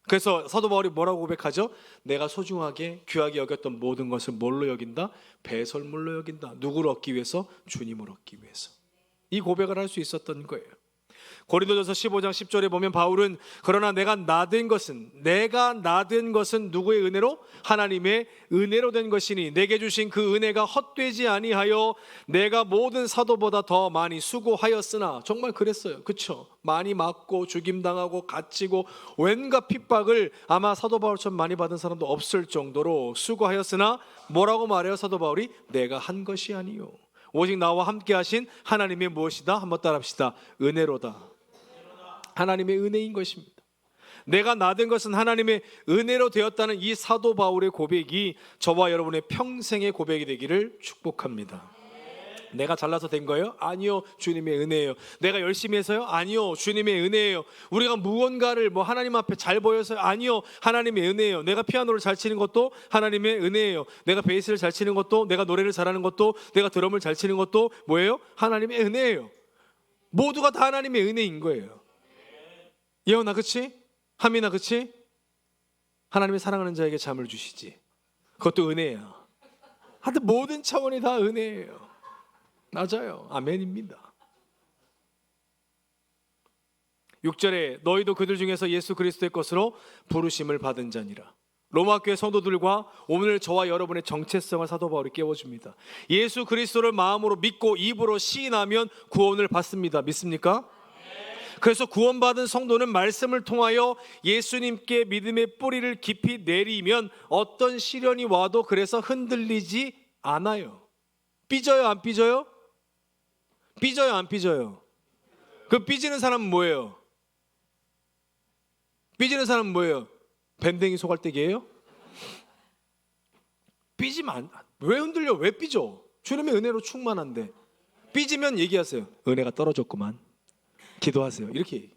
그래서 사도 바울이 뭐라고 고백하죠? 내가 소중하게 귀하게 여겼던 모든 것을 뭘로 여긴다? 배설물로 여긴다. 누구를 얻기 위해서? 주님을 얻기 위해서. 이 고백을 할 수 있었던 거예요. 고린도전서 15장 10절에 보면 바울은 그러나 내가 나된 것은 누구의 은혜로? 하나님의 은혜로 된 것이니 내게 주신 그 은혜가 헛되지 아니하여 내가 모든 사도보다 더 많이 수고하였으나. 정말 그랬어요. 그렇죠? 많이 맞고 죽임당하고 갇히고 웬갖 핍박을 아마 사도 바울처럼 많이 받은 사람도 없을 정도로 수고하였으나 뭐라고 말해요? 사도 바울이 내가 한 것이 아니요 오직 나와 함께 하신 하나님의 무엇이다? 한번 따라합시다. 은혜로다. 하나님의 은혜인 것입니다. 내가 나된 것은 하나님의 은혜로 되었다는 이 사도 바울의 고백이 저와 여러분의 평생의 고백이 되기를 축복합니다. 내가 잘나서 된 거예요? 아니요, 주님의 은혜예요. 내가 열심히 해서요? 아니요, 주님의 은혜예요. 우리가 무언가를 하나님 앞에 잘 보여서요? 아니요, 하나님의 은혜예요. 내가 피아노를 잘 치는 것도 하나님의 은혜예요. 내가 베이스를 잘 치는 것도, 내가 노래를 잘하는 것도, 내가 드럼을 잘 치는 것도 뭐예요? 하나님의 은혜예요. 모두가 다 하나님의 은혜인 거예요. 예언아, 그치? 하민아, 그치? 하나님의 사랑하는 자에게 잠을 주시지. 그것도 은혜야. 하여튼 모든 차원이 다 은혜예요. 맞아요. 아멘입니다. 6절에 너희도 그들 중에서 예수 그리스도의 것으로 부르심을 받은 자니라. 로마교회 성도들과 오늘 저와 여러분의 정체성을 사도 바울이 깨워줍니다. 예수 그리스도를 마음으로 믿고 입으로 시인하면 구원을 받습니다. 믿습니까? 그래서 구원받은 성도는 말씀을 통하여 예수님께 믿음의 뿌리를 깊이 내리면 어떤 시련이 와도 그래서 흔들리지 않아요. 삐져요, 안 삐져요? 삐져요, 안 삐져요? 그 삐지는 사람은 뭐예요? 삐지는 사람은 뭐예요? 밴댕이 소갈대기예요? 삐지면 왜 흔들려? 왜 삐져? 주님의 은혜로 충만한데. 삐지면 얘기하세요. 은혜가 떨어졌구만. 기도하세요. 이렇게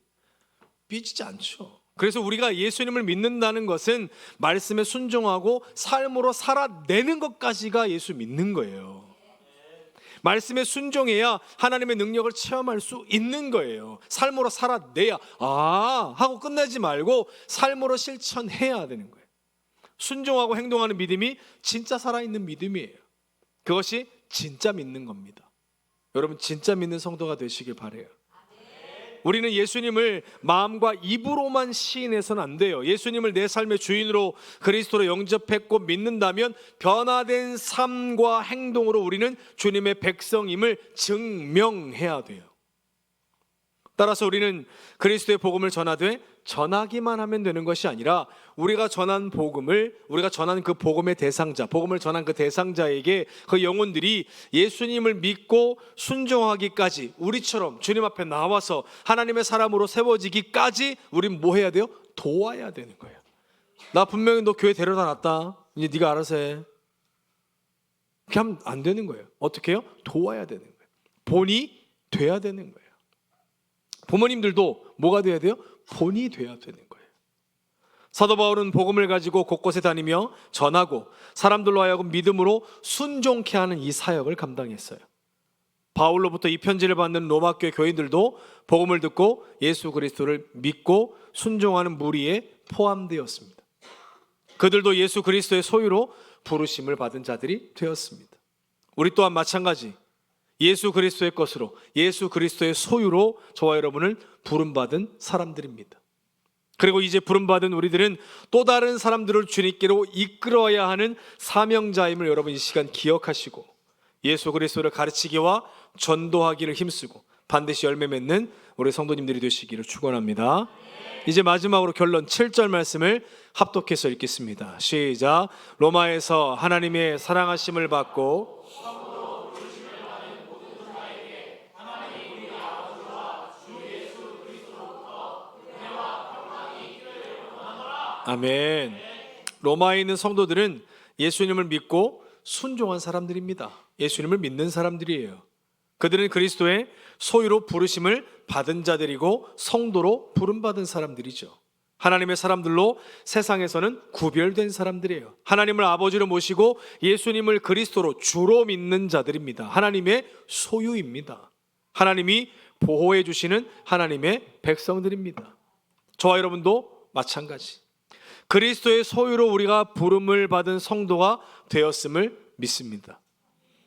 삐지지 않죠. 그래서 우리가 예수님을 믿는다는 것은 말씀에 순종하고 삶으로 살아내는 것까지가 예수 믿는 거예요. 말씀에 순종해야 하나님의 능력을 체험할 수 있는 거예요. 삶으로 살아내야 하고 끝내지 말고 삶으로 실천해야 되는 거예요. 순종하고 행동하는 믿음이 진짜 살아있는 믿음이에요. 그것이 진짜 믿는 겁니다. 여러분 진짜 믿는 성도가 되시길 바라요. 우리는 예수님을 마음과 입으로만 시인해서는 안 돼요. 예수님을 내 삶의 주인으로 그리스도로 영접했고 믿는다면 변화된 삶과 행동으로 우리는 주님의 백성임을 증명해야 돼요. 따라서 우리는 그리스도의 복음을 전하기만 하면 되는 것이 아니라 우리가 전한 복음을, 우리가 전한 그 복음의 대상자, 복음을 전한 그 대상자에게 그 영혼들이 예수님을 믿고 순종하기까지, 우리처럼 주님 앞에 나와서 하나님의 사람으로 세워지기까지 우린 뭐 해야 돼요? 도와야 되는 거예요. 나 분명히 너 교회 데려다 놨다, 이제 네가 알아서 해. 그렇게 하면 안 되는 거예요. 어떻게 해요? 도와야 되는 거예요. 본이 돼야 되는 거예요. 부모님들도 뭐가 돼야 돼요? 본이 돼야 되는 거예요. 사도 바울은 복음을 가지고 곳곳에 다니며 전하고 사람들로 하여금 믿음으로 순종케 하는 이 사역을 감당했어요. 바울로부터 이 편지를 받는 로마교회 교인들도 복음을 듣고 예수 그리스도를 믿고 순종하는 무리에 포함되었습니다. 그들도 예수 그리스도의 소유로 부르심을 받은 자들이 되었습니다. 우리 또한 마찬가지 예수 그리스도의 것으로, 예수 그리스도의 소유로 저와 여러분을 부름받은 사람들입니다. 그리고 이제 부름받은 우리들은 또 다른 사람들을 주님께로 이끌어야 하는 사명자임을 여러분 이 시간 기억하시고 예수 그리스도를 가르치기와 전도하기를 힘쓰고 반드시 열매 맺는 우리 성도님들이 되시기를 축원합니다. 이제 마지막으로 결론 7절 말씀을 합독해서 읽겠습니다. 시작. 로마에서 하나님의 사랑하심을 받고 아멘. 로마에 있는 성도들은 예수님을 믿고 순종한 사람들입니다. 예수님을 믿는 사람들이에요. 그들은 그리스도의 소유로 부르심을 받은 자들이고 성도로 부름받은 사람들이죠. 하나님의 사람들로 세상에서는 구별된 사람들이에요. 하나님을 아버지로 모시고 예수님을 그리스도로 주로 믿는 자들입니다. 하나님의 소유입니다. 하나님이 보호해 주시는 하나님의 백성들입니다. 저와 여러분도 마찬가지. 그리스도의 소유로 우리가 부름을 받은 성도가 되었음을 믿습니다.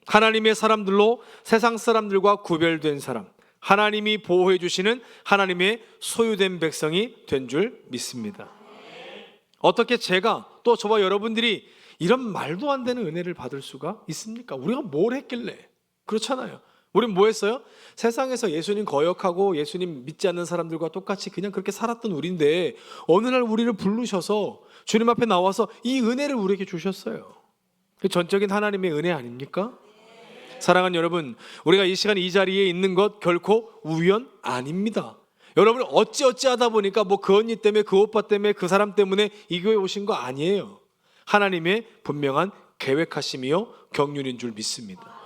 하나님의 사람들로 세상 사람들과 구별된 사람, 하나님이 보호해 주시는 하나님의 소유된 백성이 된 줄 믿습니다. 어떻게 제가 또 저와 여러분들이 이런 말도 안 되는 은혜를 받을 수가 있습니까? 우리가 뭘 했길래? 그렇잖아요. 우린 뭐 했어요? 세상에서 예수님 거역하고 예수님 믿지 않는 사람들과 똑같이 그냥 그렇게 살았던 우리인데 어느 날 우리를 부르셔서 주님 앞에 나와서 이 은혜를 우리에게 주셨어요. 그 전적인 하나님의 은혜 아닙니까? 사랑하는 여러분, 우리가 이 시간 이 자리에 있는 것 결코 우연 아닙니다. 여러분 어찌 하다 보니까 뭐 그 언니 때문에 그 오빠 때문에 그 사람 때문에 이 교회에 오신 거 아니에요. 하나님의 분명한 계획하심이요 경륜인 줄 믿습니다.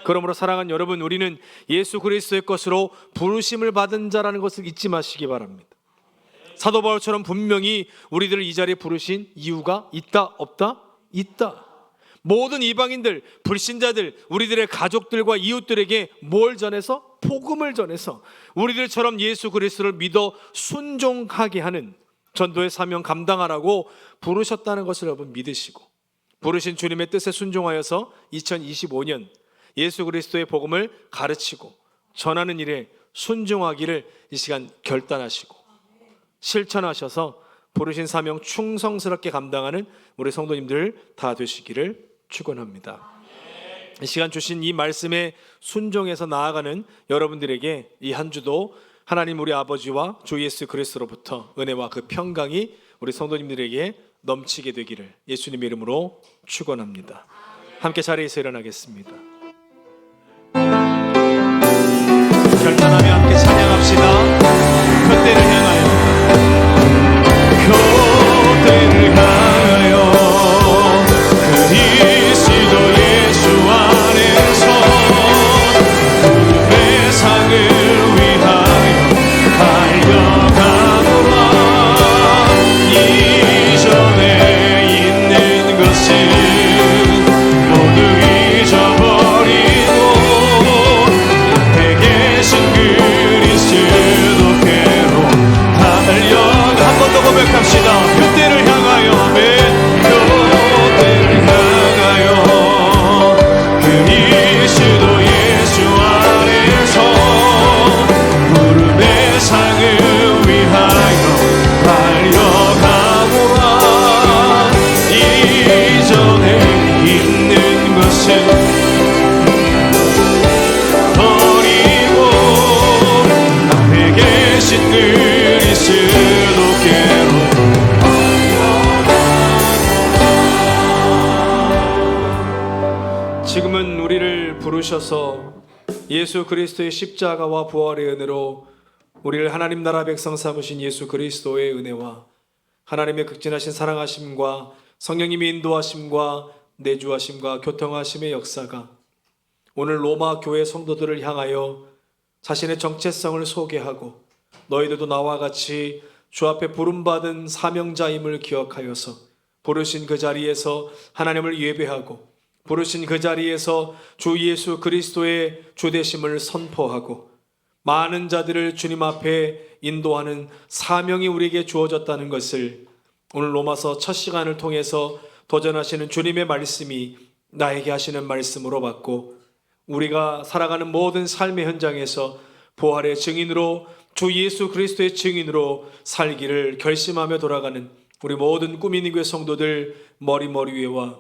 그러므로 사랑하는 여러분, 우리는 예수 그리스도의 것으로 부르심을 받은 자라는 것을 잊지 마시기 바랍니다. 사도 바울처럼 분명히 우리들을 이 자리에 부르신 이유가 있다 없다? 있다. 모든 이방인들, 불신자들, 우리들의 가족들과 이웃들에게 뭘 전해서? 복음을 전해서 우리들처럼 예수 그리스도를 믿어 순종하게 하는 전도의 사명 감당하라고 부르셨다는 것을 여러분 믿으시고 부르신 주님의 뜻에 순종하여서 2025년 예수 그리스도의 복음을 가르치고 전하는 일에 순종하기를 이 시간 결단하시고 실천하셔서 부르신 사명 충성스럽게 감당하는 우리 성도님들 다 되시기를 축원합니다. 이 시간 주신 이 말씀에 순종해서 나아가는 여러분들에게 이 한 주도 하나님 우리 아버지와 주 예수 그리스도로부터 은혜와 그 평강이 우리 성도님들에게 넘치게 되기를 예수님의 이름으로 축원합니다. 함께 자리에서 일어나겠습니다. 결단하며 함께 찬양합시다. 그때를 향하여, 그때를 향하여 그리스도 예수 안에서 그 세상을 위하여 달려가노라. 이전에 있는 것은 모두 잊어버리고 앞에 계신 그리스도께로 달려가. 한 번 더 고백합시다. 그때를 향하여, 그때를 향하여 그리스도 예수 안에서 구름의 상을 위하여 달려가보라. 이전에 있는 것은 버리고 앞에 계신 그리스도께로. 지금은 우리를 부르셔서 예수 그리스도의 십자가와 부활의 은혜로 우리를 하나님 나라 백성 삼으신 예수 그리스도의 은혜와 하나님의 극진하신 사랑하심과 성령님의 인도하심과 내주하심과 교통하심의 역사가 오늘 로마 교회 성도들을 향하여 자신의 정체성을 소개하고 너희들도 나와 같이 주 앞에 부름받은 사명자임을 기억하여서 부르신 그 자리에서 하나님을 예배하고 부르신 그 자리에서 주 예수 그리스도의 주되심을 선포하고 많은 자들을 주님 앞에 인도하는 사명이 우리에게 주어졌다는 것을 오늘 로마서 첫 시간을 통해서 도전하시는 주님의 말씀이 나에게 하시는 말씀으로 받고 우리가 살아가는 모든 삶의 현장에서 부활의 증인으로 주 예수 그리스도의 증인으로 살기를 결심하며 돌아가는 우리 모든 꿈 있는 교회 성도들 머리 위에와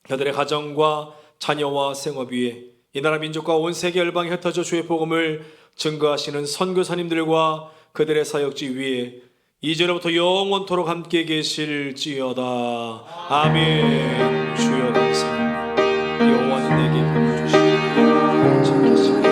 그들의 가정과 자녀와 생업 위에 이 나라 민족과 온 세계 열방에 흩어져 주의 복음을 증거하시는 선교사님들과 그들의 사역지 위에 이제로부터 영원토록 함께 계실지어다. 아멘. 주여 감사합니다. 여호와는 내게 복을 주시고 찾겠습니다.